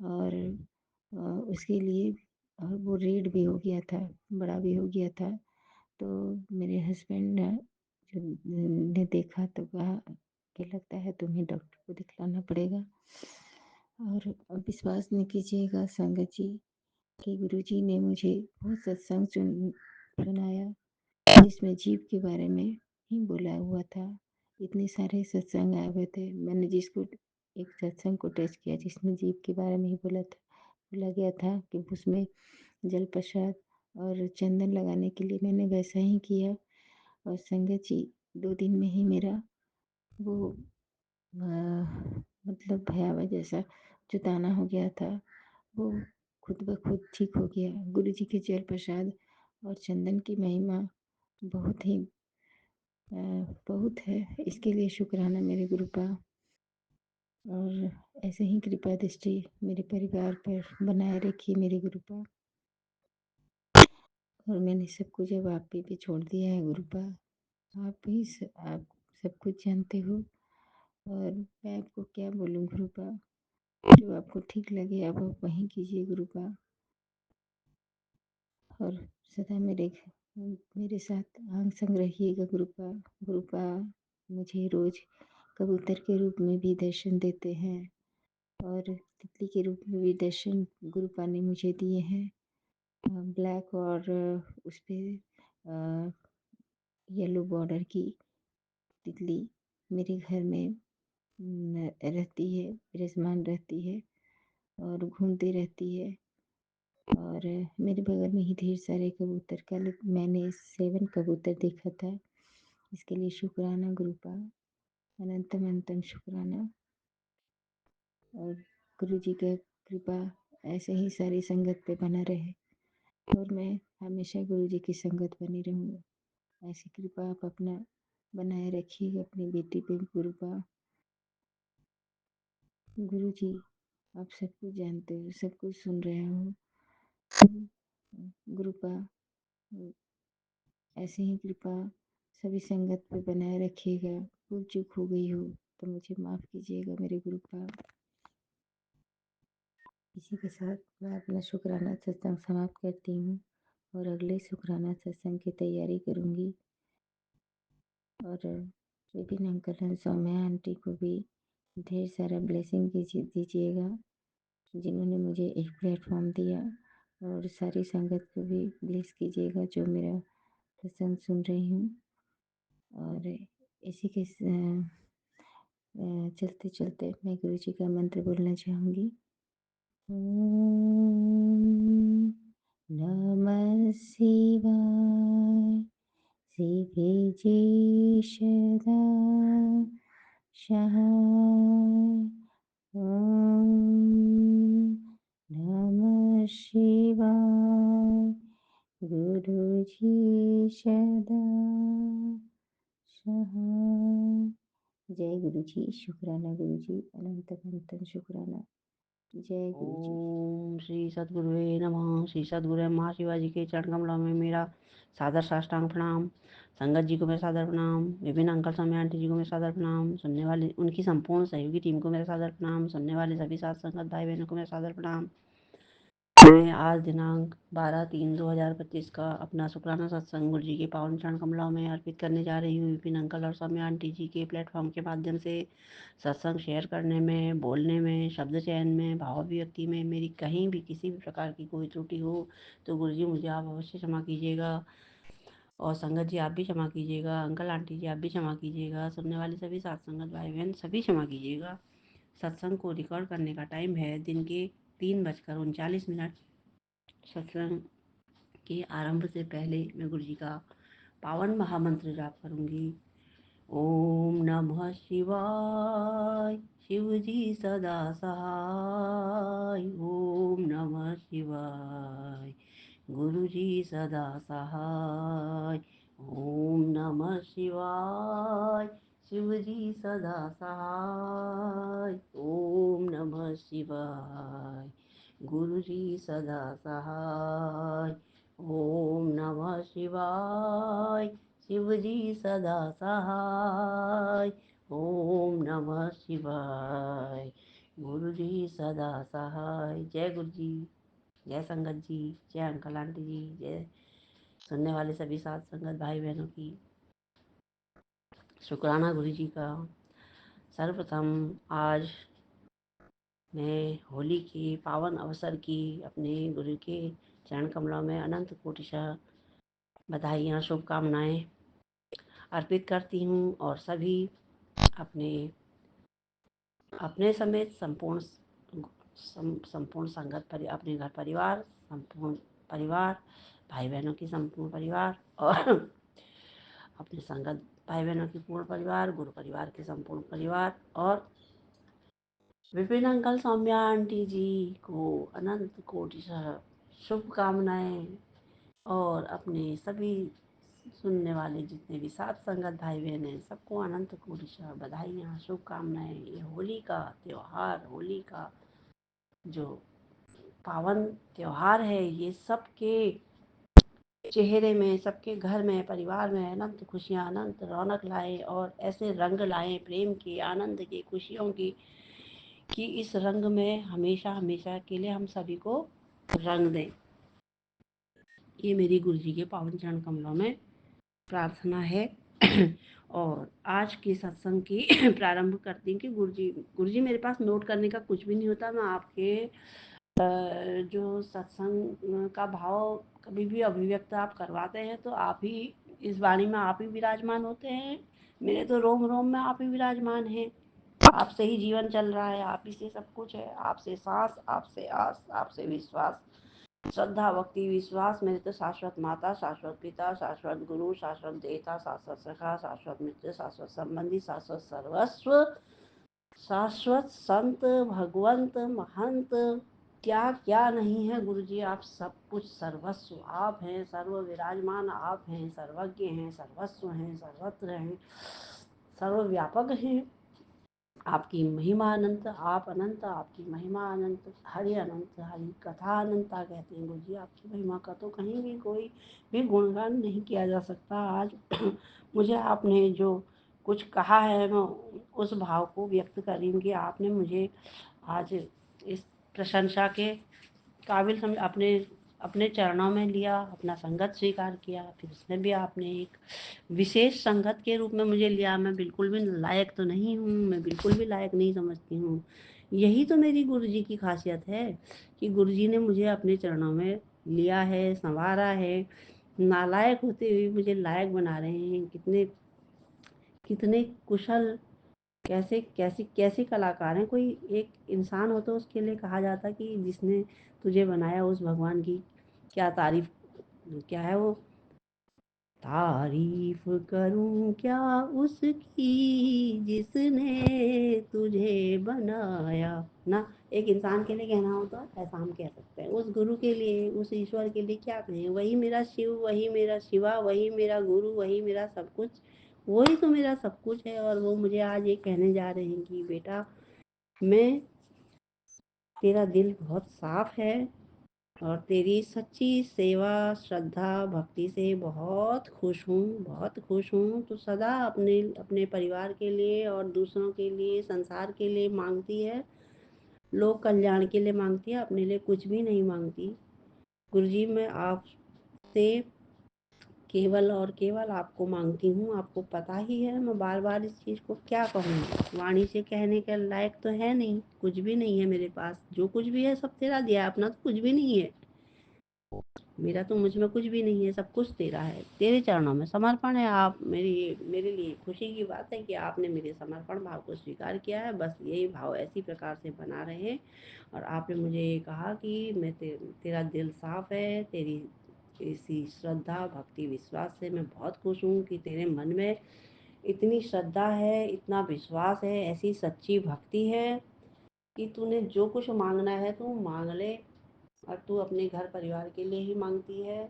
और उसके लिए और वो रेड भी हो गया था, बड़ा भी हो गया था। तो मेरे हस्बैंड ने देखा तो कहा कि लगता है तुम्हें डॉक्टर को दिखलाना पड़ेगा। और विश्वास नहीं कीजिएगा संगत जी कि गुरु जी ने मुझे बहुत सत्संग सुनाया जिसमें जीव के बारे में ही बोला हुआ था। इतने सारे सत्संग आए हुए थे, मैंने जिसको एक सत्संग को टच किया जिसमें जीव के बारे में ही बोला गया था कि उसमें जल प्रसाद और चंदन लगाने के लिए मैंने वैसा ही किया और संगत जी 2 दिन में ही मेरा वो मतलब भयावह जैसा जो दाना हो गया था वो खुद ब खुद ठीक हो गया। गुरु जी के जल प्रसाद और चंदन की महिमा बहुत ही बहुत है, इसके लिए शुक्राना मेरे गुरुपा। और ऐसे ही कृपा दृष्टि मेरे परिवार पर बनाए रखिए मेरे गुरुपा। और मैंने सब कुछ अब आप पे छोड़ दिया है गुरुपा। आप सब कुछ जानते हो और मैं आपको क्या बोलूँ गुरुपा। जो आपको ठीक लगे आप वहीं कीजिए गुरुपा। और सदा मेरे साथ आंग संग रहिएगा गुरुपा। गुरुपा मुझे रोज कबूतर के रूप में भी दर्शन देते हैं और तितली के रूप में भी दर्शन गुरुपा ने मुझे दिए हैं। ब्लैक और उस पर येलो बॉर्डर की तितली मेरे घर में रहती है, विराजमान रहती है और घूमती रहती है। और मेरे बगल में ही ढेर सारे कबूतर, कल मैंने 7 कबूतर देखा था इसके लिए शुक्राना गुरुपा, अनंतम अनंतम शुक्राना। और गुरु जी का कृपा ऐसे ही सारी संगत पे बना रहे और मैं हमेशा गुरु जी की संगत बनी रहूँगी। ऐसी कृपा आप अपना बनाए रखिए अपनी बेटी पे गुरुपा। गुरु जी आप सब कुछ जानते हो, सब कुछ सुन रहे हो। गुरुपा ऐसे ही कृपा सभी संगत पे बनाए रखिएगा। भूल चूक हो गई हो तो मुझे माफ़ कीजिएगा मेरे गुरुपा। इसी के साथ मैं अपना शुक्राना सत्संग समाप्त करती हूँ और अगले शुक्राना सत्संग की तैयारी करूँगी। और विपिन अंकल और सौम्या आंटी को भी ढेर सारा ब्लेसिंग दीजिएगा जिन्होंने मुझे एक प्लेटफॉर्म दिया, और सारी संगत को भी ब्लेस कीजिएगा जो मेरा सत्संग सुन रही हूँ। और इसी के चलते चलते मैं गुरु जी का मंत्र बोलना चाहूँगी। ओम नमः शिवाय। शिवजी सदा सहाय। ओम नमः शिवाय। गुरुजी सदा सहाय। जय गुरु जी। शुक्राना गुरु जी, अनंत अनंत शुक्राना। जय गुरु जी। ओम श्री सद्गुरुवे नमः। श्री सद्गुरु महाशिवाजी के चरण कमलों में मेरा सादर साष्टांग प्रणाम। संगत जी को मेरा सादर प्रणाम। विभिन्न अंकल स्वामी आंटी जी को मेरा सादर प्रणाम। सुनने वाले उनकी संपूर्ण सहयोगी टीम को मेरा सादर प्रणाम। सुनने वाले सभी साथ संगत भाई बहनों को मेरा सादर प्रणाम। मैं आज दिनांक 12/3/2025 का अपना शुक्राना सत्संग गुरु जी के पावन चरण कमलों में अर्पित करने जा रही हूँ। विपिन अंकल और सौम्या आंटी जी के प्लेटफॉर्म के माध्यम से सत्संग शेयर करने में, बोलने में, शब्द चयन में, भाव अभिव्यक्ति में मेरी कहीं भी किसी भी प्रकार की कोई त्रुटि हो तो गुरु जी मुझे आप अवश्य क्षमा कीजिएगा। और संगत जी आप भी क्षमा कीजिएगा। अंकल आंटी जी आप भी क्षमा कीजिएगा। सुनने वाले सभी साथ संगत भाई बहन सभी क्षमा कीजिएगा। सत्संग को रिकॉर्ड करने का टाइम है दिन के 3:39। सत्संग के आरंभ से पहले मैं गुरु जी का पावन महामंत्र जाप करूंगी। ओम नमः शिवाय। शिव जी सदा सहाय। ओम नमः शिवाय। गुरु जी सदा सहाय। ओम नमः शिवाय। शिव जी सदा सहाय। ओम नमः शिवाय। गुरु जी सदा सहाय। ओम नमः शिवाय। शिव जी सदा सहाय। ओम नमः शिवाय। गुरु जी सदा सहाय। जय गुरु जी। जय संगत जी। जय अंकल आंटी जी। जय सुनने वाले सभी साथ संगत भाई बहनों की शुक्राना गुरु जी का। सर्वप्रथम आज मैं होली के पावन अवसर की अपने गुरु के चरण कमलों में अनंत कोटिशः बधाइयाँ शुभकामनाएं अर्पित करती हूँ और सभी अपने अपने समेत संपूर्ण संगत अपने घर परिवार, संपूर्ण परिवार, भाई बहनों की संपूर्ण परिवार और अपने संगत भाई बहनों की पूर्ण परिवार, गुरु परिवार के संपूर्ण परिवार और विपिन अंकल सौम्या आंटी जी को अनंत कोटि शुभकामनाएं और अपने सभी सुनने वाले जितने भी साथ संगत भाई बहन हैं सबको अनंत कोटि बधाइयाँ शुभकामनाएं। ये होली का त्योहार, होली का जो पावन त्योहार है, ये सबके चेहरे में, सबके घर में, परिवार में अनंत खुशियाँ, अनंत रौनक लाए और ऐसे रंग लाए प्रेम की, आनंद की, खुशियों की कि इस रंग में हमेशा हमेशा के लिए हम सभी को रंग दें। ये मेरी गुरु जी के पावन चरण कमलों में प्रार्थना है। और आज के सत्संग की प्रारंभ करती हूँ कि गुरु जी मेरे पास नोट करने का कुछ भी नहीं होता। मैं आपके जो सत्संग का भाव कभी भी अभिव्यक्त आप करवाते हैं तो आप ही इस वाणी में आप ही विराजमान होते हैं। मेरे तो रोम रोम में आप ही विराजमान हैं। आपसे ही जीवन चल रहा है, आप ही से सब कुछ है। आपसे सांस, आपसे आस, आपसे विश्वास, श्रद्धा भक्ति विश्वास मेरे तो शाश्वत माता, शाश्वत पिता, शाश्वत गुरु, शाश्वत देवता, शाश्वत सखा, शाश्वत मित्र, शाश्वत संबंधी, शाश्वत सर्वस्व, शाश्वत संत, भगवंत, महंत, क्या क्या नहीं है गुरु जी। आप सब कुछ सर्वस्व आप हैं, सर्व विराजमान आप हैं, सर्वज्ञ हैं, सर्वस्व हैं, सर्वत्र हैं, सर्वव्यापक हैं। आपकी महिमा अनंत, आप अनंत, आपकी महिमा अनंत, हरि अनंत, हरि कथा अनंता कहते हैं गुरु जी। आपकी महिमा का तो कहीं भी कोई भी गुणगान नहीं किया जा सकता। आज मुझे आपने जो कुछ कहा है मैं उस भाव को व्यक्त कर रही हूँ कि आपने मुझे आज इस प्रशंसा के काबिल समझ अपने चरणों में लिया, अपना संगत स्वीकार किया, फिर उसमें भी आपने एक विशेष संगत के रूप में मुझे लिया। मैं बिल्कुल भी लायक तो नहीं हूँ, मैं बिल्कुल भी लायक नहीं समझती हूँ। यही तो मेरी गुरु जी की खासियत है कि गुरु जी ने मुझे अपने चरणों में लिया है, संवारा है, नालायक होते हुए मुझे लायक बना रहे हैं। कितने कितने कुशल, कैसे कैसे कैसे कलाकार हैं। कोई एक इंसान हो तो उसके लिए कहा जाता कि जिसने तुझे बनाया उस भगवान की क्या तारीफ, क्या है वो, तारीफ करूं क्या उसकी जिसने तुझे बनाया ना। एक इंसान के लिए कहना हो तो ऐसा हम कह सकते हैं। उस गुरु के लिए, उस ईश्वर के लिए क्या कहें। वही मेरा शिव, वही मेरा शिवा, वही मेरा गुरु, वही मेरा सब कुछ, वही तो मेरा सब कुछ है। और वो मुझे आज ये कहने जा रहे हैं कि बेटा मैं, तेरा दिल बहुत साफ है और तेरी सच्ची सेवा श्रद्धा भक्ति से बहुत खुश हूँ, बहुत खुश हूँ। तो सदा अपने अपने परिवार के लिए और दूसरों के लिए, संसार के लिए मांगती है, लोक कल्याण के लिए मांगती है, अपने लिए कुछ भी नहीं मांगती। गुरुजी मैं आपसे केवल और केवल आपको मांगती हूँ। आपको पता ही है, मैं बार बार इस चीज़ को क्या कहूँ, वाणी से कहने के लायक तो है नहीं, कुछ भी नहीं है मेरे पास। जो कुछ भी है सब तेरा दिया, अपना तो कुछ भी नहीं है। मेरा तो मुझ में कुछ भी नहीं है, सब कुछ तेरा है, तेरे चरणों में समर्पण है। आप मेरे लिए खुशी की बात है कि आपने मेरे समर्पण भाव को स्वीकार किया है। बस यही भाव ऐसी प्रकार से बना रहे। और आपने मुझे ये कहा कि मैं तेरा दिल साफ है, तेरी इसी श्रद्धा भक्ति विश्वास से मैं बहुत खुश हूँ कि तेरे मन में इतनी श्रद्धा है, इतना विश्वास है, ऐसी सच्ची भक्ति है कि तूने जो कुछ मांगना है तू मांग ले। और तू अपने घर परिवार के लिए ही मांगती है,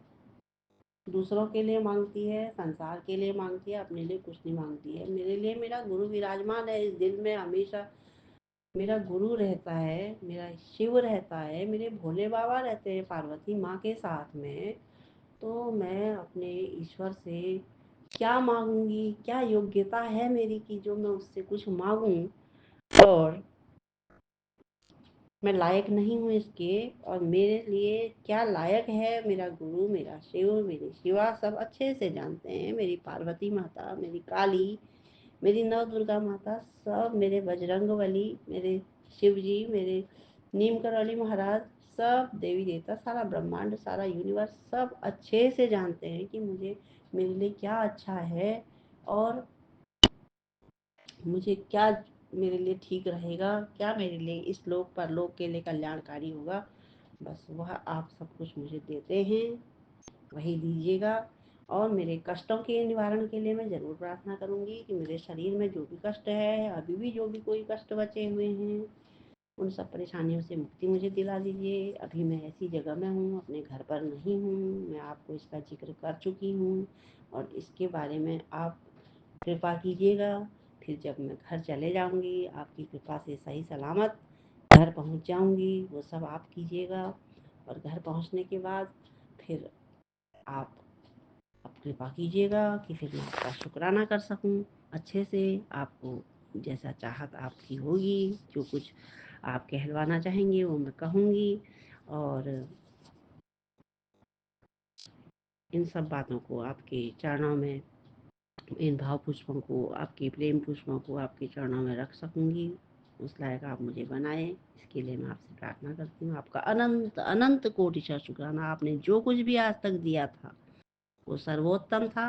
दूसरों के लिए मांगती है, संसार के लिए मांगती है, अपने लिए कुछ नहीं मांगती है। मेरे लिए मेरा गुरु विराजमान है इस दिल में, हमेशा मेरा गुरु रहता है, मेरा शिव रहता है, मेरे भोले बाबा रहते हैं पार्वती माँ के साथ में। तो मैं अपने ईश्वर से क्या मांगूंगी, क्या योग्यता है मेरी कि जो मैं उससे कुछ मांगूं। और मैं लायक नहीं हूँ इसके, और मेरे लिए क्या लायक है मेरा गुरु, मेरा शिव, मेरी शिवा सब अच्छे से जानते हैं। मेरी पार्वती माता, मेरी काली, मेरी नव दुर्गा माता, सब मेरे बजरंगबली, मेरे शिव जी, मेरे नीम करौली महाराज, सब देवी देवता, सारा ब्रह्मांड, सारा यूनिवर्स सब अच्छे से जानते हैं कि मुझे, मेरे लिए क्या अच्छा है और मुझे क्या मेरे लिए ठीक रहेगा, क्या मेरे लिए इस लोक परलोक के लिए कल्याणकारी होगा। बस वह आप सब कुछ मुझे देते हैं, वही दीजिएगा। और मेरे कष्टों के निवारण के लिए मैं ज़रूर प्रार्थना करूंगी कि मेरे शरीर में जो भी कष्ट है, अभी भी जो भी कोई कष्ट बचे हुए हैं, उन सब परेशानियों से मुक्ति मुझे दिला दीजिए। अभी मैं ऐसी जगह में हूँ, अपने घर पर नहीं हूँ, मैं आपको इसका जिक्र कर चुकी हूँ और इसके बारे में आप कृपा कीजिएगा। फिर जब मैं घर चले जाऊंगी, आपकी कृपा से सही सलामत घर पहुंच जाऊंगी, वो सब आप कीजिएगा। और घर पहुंचने के बाद फिर आप कृपा कीजिएगा कि फिर मैं आपका शुक्राना कर सकूं अच्छे से। आपको जैसा चाहत आपकी होगी, जो कुछ आप कहलवाना चाहेंगे वो मैं कहूँगी। और इन सब बातों को आपके चरणों में, इन भाव पुष्पों को, आपके प्रेम पुष्पों को आपके चरणों में रख सकूंगी। उस लायक आप मुझे बनाए, इसके लिए मैं आपसे प्रार्थना करती हूँ। आपका अनंत अनंत कोटिशा शुक्राना। आपने जो कुछ भी आज तक दिया था वो सर्वोत्तम था,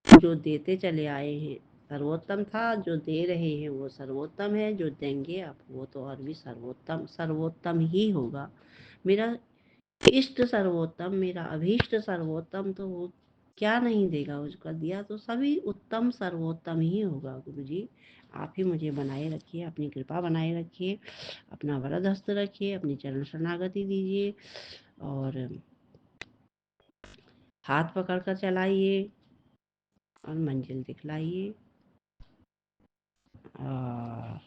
जो देते चले आए हैं सर्वोत्तम था, जो दे रहे हैं वो सर्वोत्तम है, जो देंगे आप वो तो और भी सर्वोत्तम सर्वोत्तम ही होगा। मेरा इष्ट सर्वोत्तम, मेरा अभीष्ट सर्वोत्तम, तो वो क्या नहीं देगा, उसका दिया तो सभी उत्तम सर्वोत्तम ही होगा। गुरु जी आप ही मुझे बनाए रखिए, अपनी कृपा बनाए रखिए, अपना वरद हस्त रखिए, अपनी चरण शरणागति दीजिए और हाथ पकड़ कर चलाइए और मंजिल दिखलाइए। और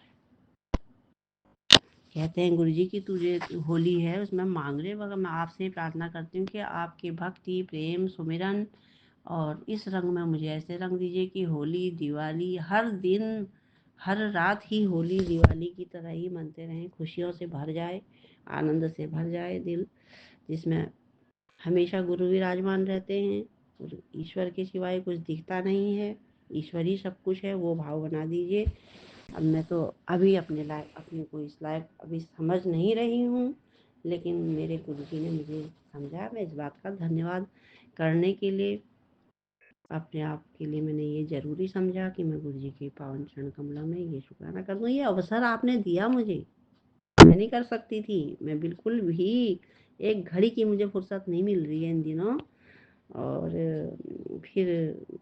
कहते हैं गुरु जी की तुझे होली है उसमें मांग रहे, मगर मैं आपसे प्रार्थना करती हूँ कि आपके भक्ति प्रेम सुमिरन और इस रंग में मुझे ऐसे रंग दीजिए कि होली दिवाली हर दिन हर रात ही होली दिवाली की तरह ही मनते रहें, खुशियों से भर जाए, आनंद से भर जाए दिल, जिसमें हमेशा गुरु विराजमान रहते हैं और ईश्वर के सिवाय कुछ दिखता नहीं है, ईश्वर ही सब कुछ है, वो भाव बना दीजिए। अब मैं तो अभी अपने को इस लायक अभी समझ नहीं रही हूँ, लेकिन मेरे गुरु जी ने मुझे समझा, मैं इस बात का धन्यवाद करने के लिए अपने आप के लिए मैंने ये जरूरी समझा कि मैं गुरु जी के पावन चरण कमलों में ये शुक्राना कर दूँ। ये अवसर आपने दिया मुझे, मैं नहीं कर सकती थी, मैं बिल्कुल भी एक घड़ी की मुझे फुर्सत नहीं मिल रही है इन दिनों, और फिर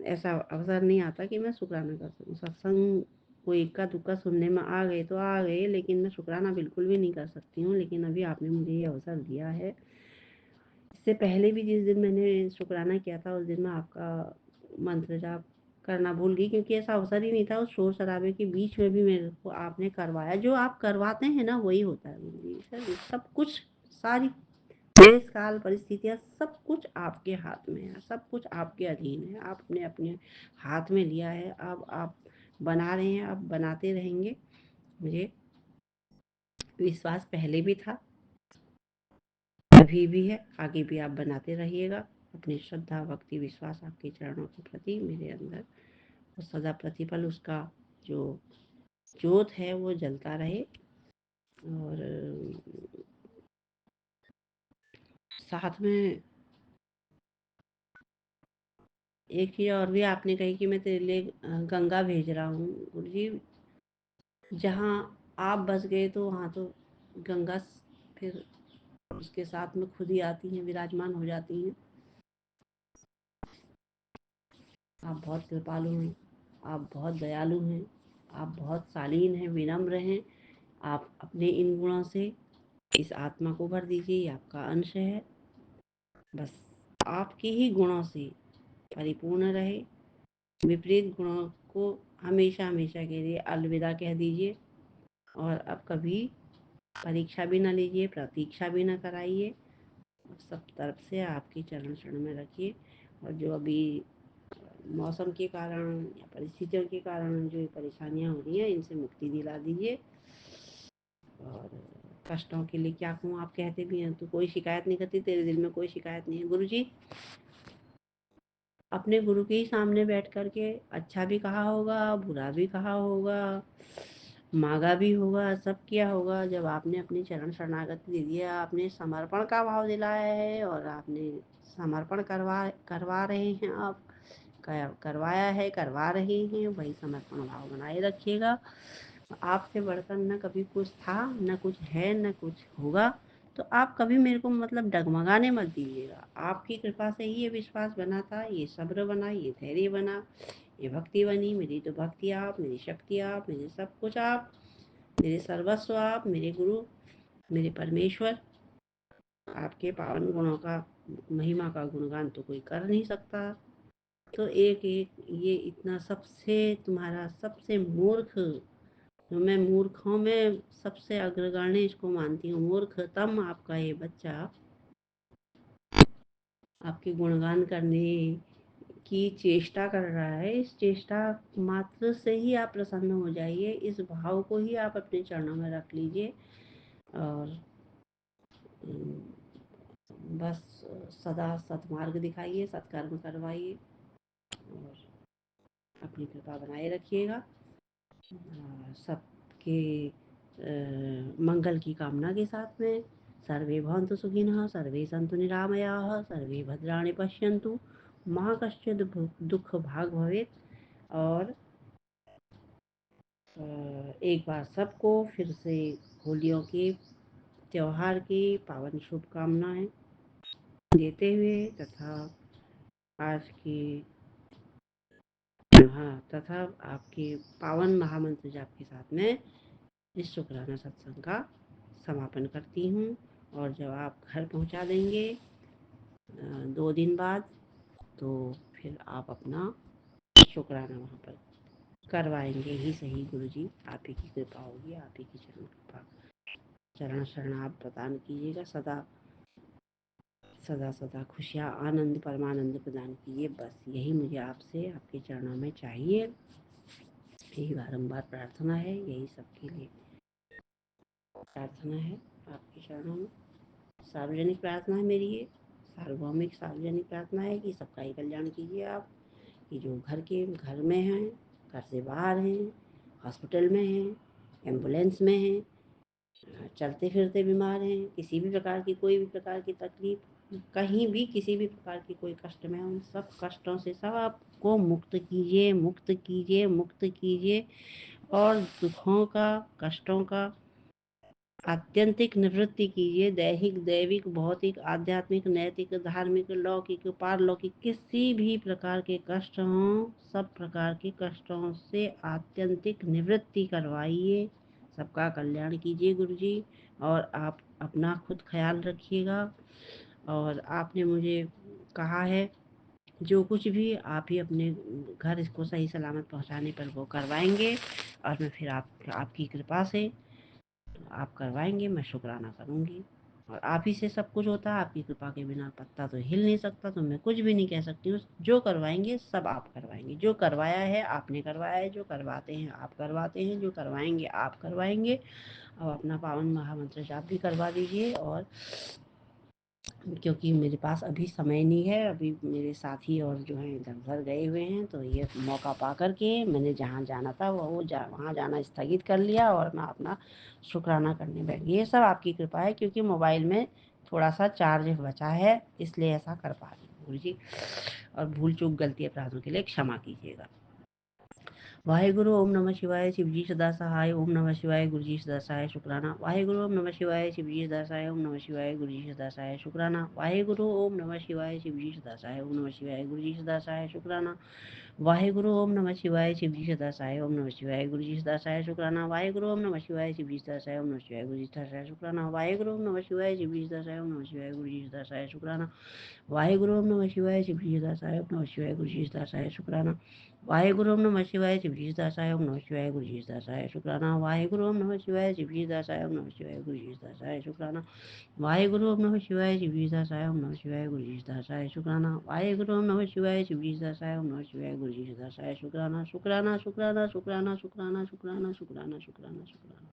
ऐसा अवसर नहीं आता कि मैं शुक्राना कर सकूँ। सत्संग कोई इक्का दुक्का सुनने में आ गए तो आ गए, लेकिन मैं शुक्राना बिल्कुल भी नहीं कर सकती हूँ। लेकिन अभी आपने मुझे ये अवसर दिया है। इससे पहले भी जिस दिन मैंने शुक्राना किया था उस दिन मैं आपका मंत्र जाप करना भूल गई, क्योंकि ऐसा अवसर ही नहीं था। उस शोर शराबे के बीच में भी मेरे को आपने करवाया, जो आप करवाते हैं ना वही होता है गुरु जी। सर सब कुछ, सारी देश काल परिस्थितियाँ सब कुछ आपके हाथ में है, सब कुछ आपके अधीन है, आपने अपने हाथ में लिया है। अब आप बना रहे हैं, अब बनाते रहेंगे। मुझे विश्वास पहले भी था, अभी भी है, आगे भी आप बनाते रहिएगा। अपनी श्रद्धा भक्ति विश्वास आपके चरणों के प्रति मेरे अंदर और सदा प्रतिपल उसका जो ज्योत है वो जलता रहे। और साथ में एक चीज और भी आपने कही कि मैं तेरे लिए गंगा भेज रहा हूँ। गुरु जी जहाँ आप बस गए तो वहाँ तो गंगा फिर उसके साथ में खुद ही आती हैं, विराजमान हो जाती हैं। आप बहुत कृपालु हैं, आप बहुत दयालु हैं, आप बहुत शालीन हैं, विनम्र हैं। आप अपने इन गुणों से इस आत्मा को भर दीजिए, ये आपका अंश है। बस आपके ही गुणों से परिपूर्ण रहे, विपरीत गुणों को हमेशा हमेशा के लिए अलविदा कह दीजिए। और अब कभी परीक्षा भी ना लीजिए, प्रतीक्षा भी ना कराइए, सब तरफ से आपकी चरण शरण में रखिए। और जो अभी मौसम के कारण या परिस्थितियों के कारण जो परेशानियां हो रही हैं, इनसे मुक्ति दिला दीजिए। और कष्टों के लिए क्या कहूँ, आप कहते भी हैं तो कोई शिकायत नहीं करती, तेरे दिल में कोई शिकायत नहीं है। गुरु जी अपने गुरु के ही सामने बैठ कर के अच्छा भी कहा होगा, बुरा भी कहा होगा, मांगा भी होगा, सब किया होगा। जब आपने अपनी चरण शरणागति दे दिया, आपने समर्पण का भाव दिलाया है और आपने समर्पण करवा रहे हैं, आप करवाया है, करवा रहे हैं, वही समर्पण भाव बनाए रखिएगा। आपसे बढ़कर न कभी कुछ था, न कुछ है, न कुछ होगा, तो आप कभी मेरे को मतलब डगमगाने मत दीजिएगा। आपकी कृपा से ही ये विश्वास बना था, ये सब्र बना, ये धैर्य बना, ये भक्ति बनी। मेरी तो भक्ति आप, मेरी शक्ति आप, मेरे सब कुछ आप, मेरे सर्वस्व आप, मेरे गुरु, मेरे परमेश्वर। आपके पावन गुणों का, महिमा का गुणगान तो कोई कर नहीं सकता। तो एक एक ये इतना सबसे तुम्हारा सबसे मूर्ख, जो मैं मूर्खों में सबसे अग्रगण्य इसको मानती हूँ, मूर्खतम आपका ये बच्चा आपके गुणगान करने की चेष्टा कर रहा है। इस चेष्टा मात्र से ही आप प्रसन्न हो जाइए, इस भाव को ही आप अपने चरणों में रख लीजिए और बस सदा सतमार्ग दिखाइए, सत्कर्म करवाइए और अपनी कृपा बनाए रखिएगा। सबके मंगल की कामना के साथ में सर्वे भवन्तु सुखिनः, सर्वे सन्तु निरामयाः, सर्वे भद्राणि पश्यन्तु, मा कश्चित् दुःख भाग भवेत्। और एक बार सबको फिर से होलियों के त्योहार की पावन शुभकामनाएं। देते हुए तथा आज की तथा आपके पावन महामंत्र जाप के साथ में इस शुक्राना सत्संग का समापन करती हूँ। और जब आप घर पहुँचा देंगे 2 दिन बाद, तो फिर आप अपना शुक्राना वहाँ पर करवाएंगे ही सही। गुरुजी आप ही की कृपा होगी, आप ही की चरण कृपा, चरण शरण आप प्रदान कीजिएगा। सदा सदा सदा खुशियाँ, आनंद, परमानंद प्रदान कीजिए। बस यही मुझे आपसे, आपके चरणों में चाहिए। यही बारंबार प्रार्थना है, यही सबके लिए प्रार्थना है आपके चरणों में। सार्वजनिक प्रार्थना है मेरी, ये सार्वभौमिक सार्वजनिक प्रार्थना है कि सबका ही कल्याण कीजिए आप, कि जो घर में हैं, घर से बाहर हैं, हॉस्पिटल में हैं, एम्बुलेंस में हैं, चलते फिरते बीमार हैं, किसी भी प्रकार की कोई भी प्रकार की तकलीफ, कहीं भी किसी भी प्रकार की कोई कष्ट में, उन सब कष्टों से सब आपको मुक्त कीजिए, मुक्त कीजिए, मुक्त कीजिए। और दुखों का, कष्टों का आत्यंतिक निवृत्ति कीजिए। दैहिक, दैविक, भौतिक, आध्यात्मिक, नैतिक, धार्मिक, लौकिक, पारलौकिक, किसी भी प्रकार के कष्ट हों, सब प्रकार के कष्टों से आत्यंतिक निवृत्ति करवाइए। सबका कल्याण कीजिए गुरुजी। और आप अपना खुद ख्याल रखिएगा। और आपने मुझे कहा है जो कुछ भी आप ही अपने घर इसको सही सलामत पहुंचाने पर वो करवाएंगे। और मैं फिर आपकी कृपा से आप करवाएंगे, मैं शुक्राना करूंगी। और आप ही से सब कुछ होता है, आपकी कृपा के बिना पत्ता तो हिल नहीं सकता, तो मैं कुछ भी नहीं कह सकती हूँ। जो करवाएंगे सब आप करवाएंगे। जो करवाया है आपने करवाया है, जो करवाते हैं आप करवाते हैं, जो करवाएंगे आप करवाएंगे। अब अपना पावन महामंत्र जाप भी करवा दीजिए। और क्योंकि मेरे पास अभी समय नहीं है, अभी मेरे साथी और जो हैं इधर उधर गए हुए हैं, तो ये मौका पा करके मैंने जहाँ जाना था वहाँ जाना स्थगित कर लिया और मैं अपना शुक्राना करने बैठ गई। ये सब आपकी कृपा है, क्योंकि मोबाइल में थोड़ा सा चार्ज बचा है, इसलिए ऐसा कर पा रही हूँ गुरुजी। और भूल चूक गलती अपराधों के लिए क्षमा कीजिएगा। वाहेगुरु ओम नमः शिवाय, शिवजी सदा सहाय। ओम नमः शिवाय, गुरुजी सदा सहाय, शुक्राना। वाहेगुरु ओम नमः शिवाय, शिवजी सदा सहाय। ओम नमः शिवाय, गुरुजी सदा सहाय, शुक्राना। वाहेगुरु ओम नमः शिवाय, शिवजी सदा सहाय। ओम नमः शिवाय, गुरुजी सदा सहाय, शुक्राना। वाहेगुरु ओम नमः शिवाय, शिवजी सदा सहाय। ओम नमः शिवाय, गुरुजी सदा सहाय, शुक्राना। वाहेगुरु ओम नमः शिवाय, शिवजी सदा सहाय। ओम नमः शिवाय, गुरुजी सदा सहाय, शुक्राना। वाहेगुरु ओम नमः शिवाय, शिवजी सदा सहाय। ओम नमः शिवाय, गुरुजी सदा सहाय, शुक्राना। वाहेगुरु ओम नमः शिवाय, शिवजी सदा सहाय। ओम नमः शिवाय, गुरुजी सदा सहाय, शुक्राना। वाहेगुरु ओम नमः शिवाय, शिवजी सदा सहाय। ओम नमः शिवाय, गुरुजी सदा सहाय, शुक्राना। वाहेगुरु ओम नमः शिवाय, शिवजी सदा सहाय। ओम नमः शिवाय, गुरुजी सदा सहाय, शुक्राना। वाहेगुरु ओम नमः शिवाय, शिवजी सदा सहाय। ओम नमः शिवाय, गुरुजी सदा सहाय, शुक्राना। वाहेगुरु ओम नमः शिवाय, शिवजी सदा सहाय। ओम नमः शिवाय, गुरुजी सदा सहाय, शुक्राना। शुक्राना, शुक्राना, शुक्राना, शुक्राना, शुक्राना, शुक्राना, शुक्राना, शुक्राना।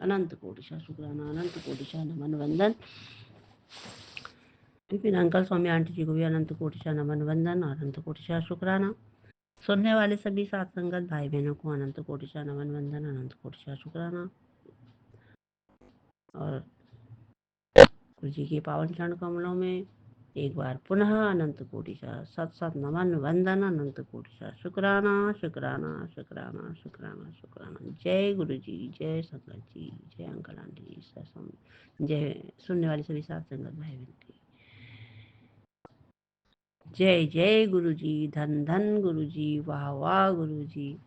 अनंत कोटिशा शुक्राना, अनंत कोटिशा नमन वंदन। विपिन अंकल, स्वामी आंटी जी को भी अनंत कोटिशा नमन वंदन और अनंत कोटिशा शुक्राना। सुनने वाले सभी साथ संगत भाई बहनों को अनंत कोटिशा नमन वंदन, अनंत कोटिशा शुक्राना। और गुरु जी के पावन चरण कमलों में एक बार पुनः अनंत कोटिशा सत सत नमन वंदन, अनंत कोटिशा शुक्राना, शुक्राना, शुक्राना, शुक्राना, शुक्राना। जय गुरु जी, जय संगत जी, जय अंकल आंटी जी, जय सुनने वाले सभी साथ संगत भाई बहन की जय। जय गुरु जी, धन धन गुरु जी, वाह वाह गुरु जी।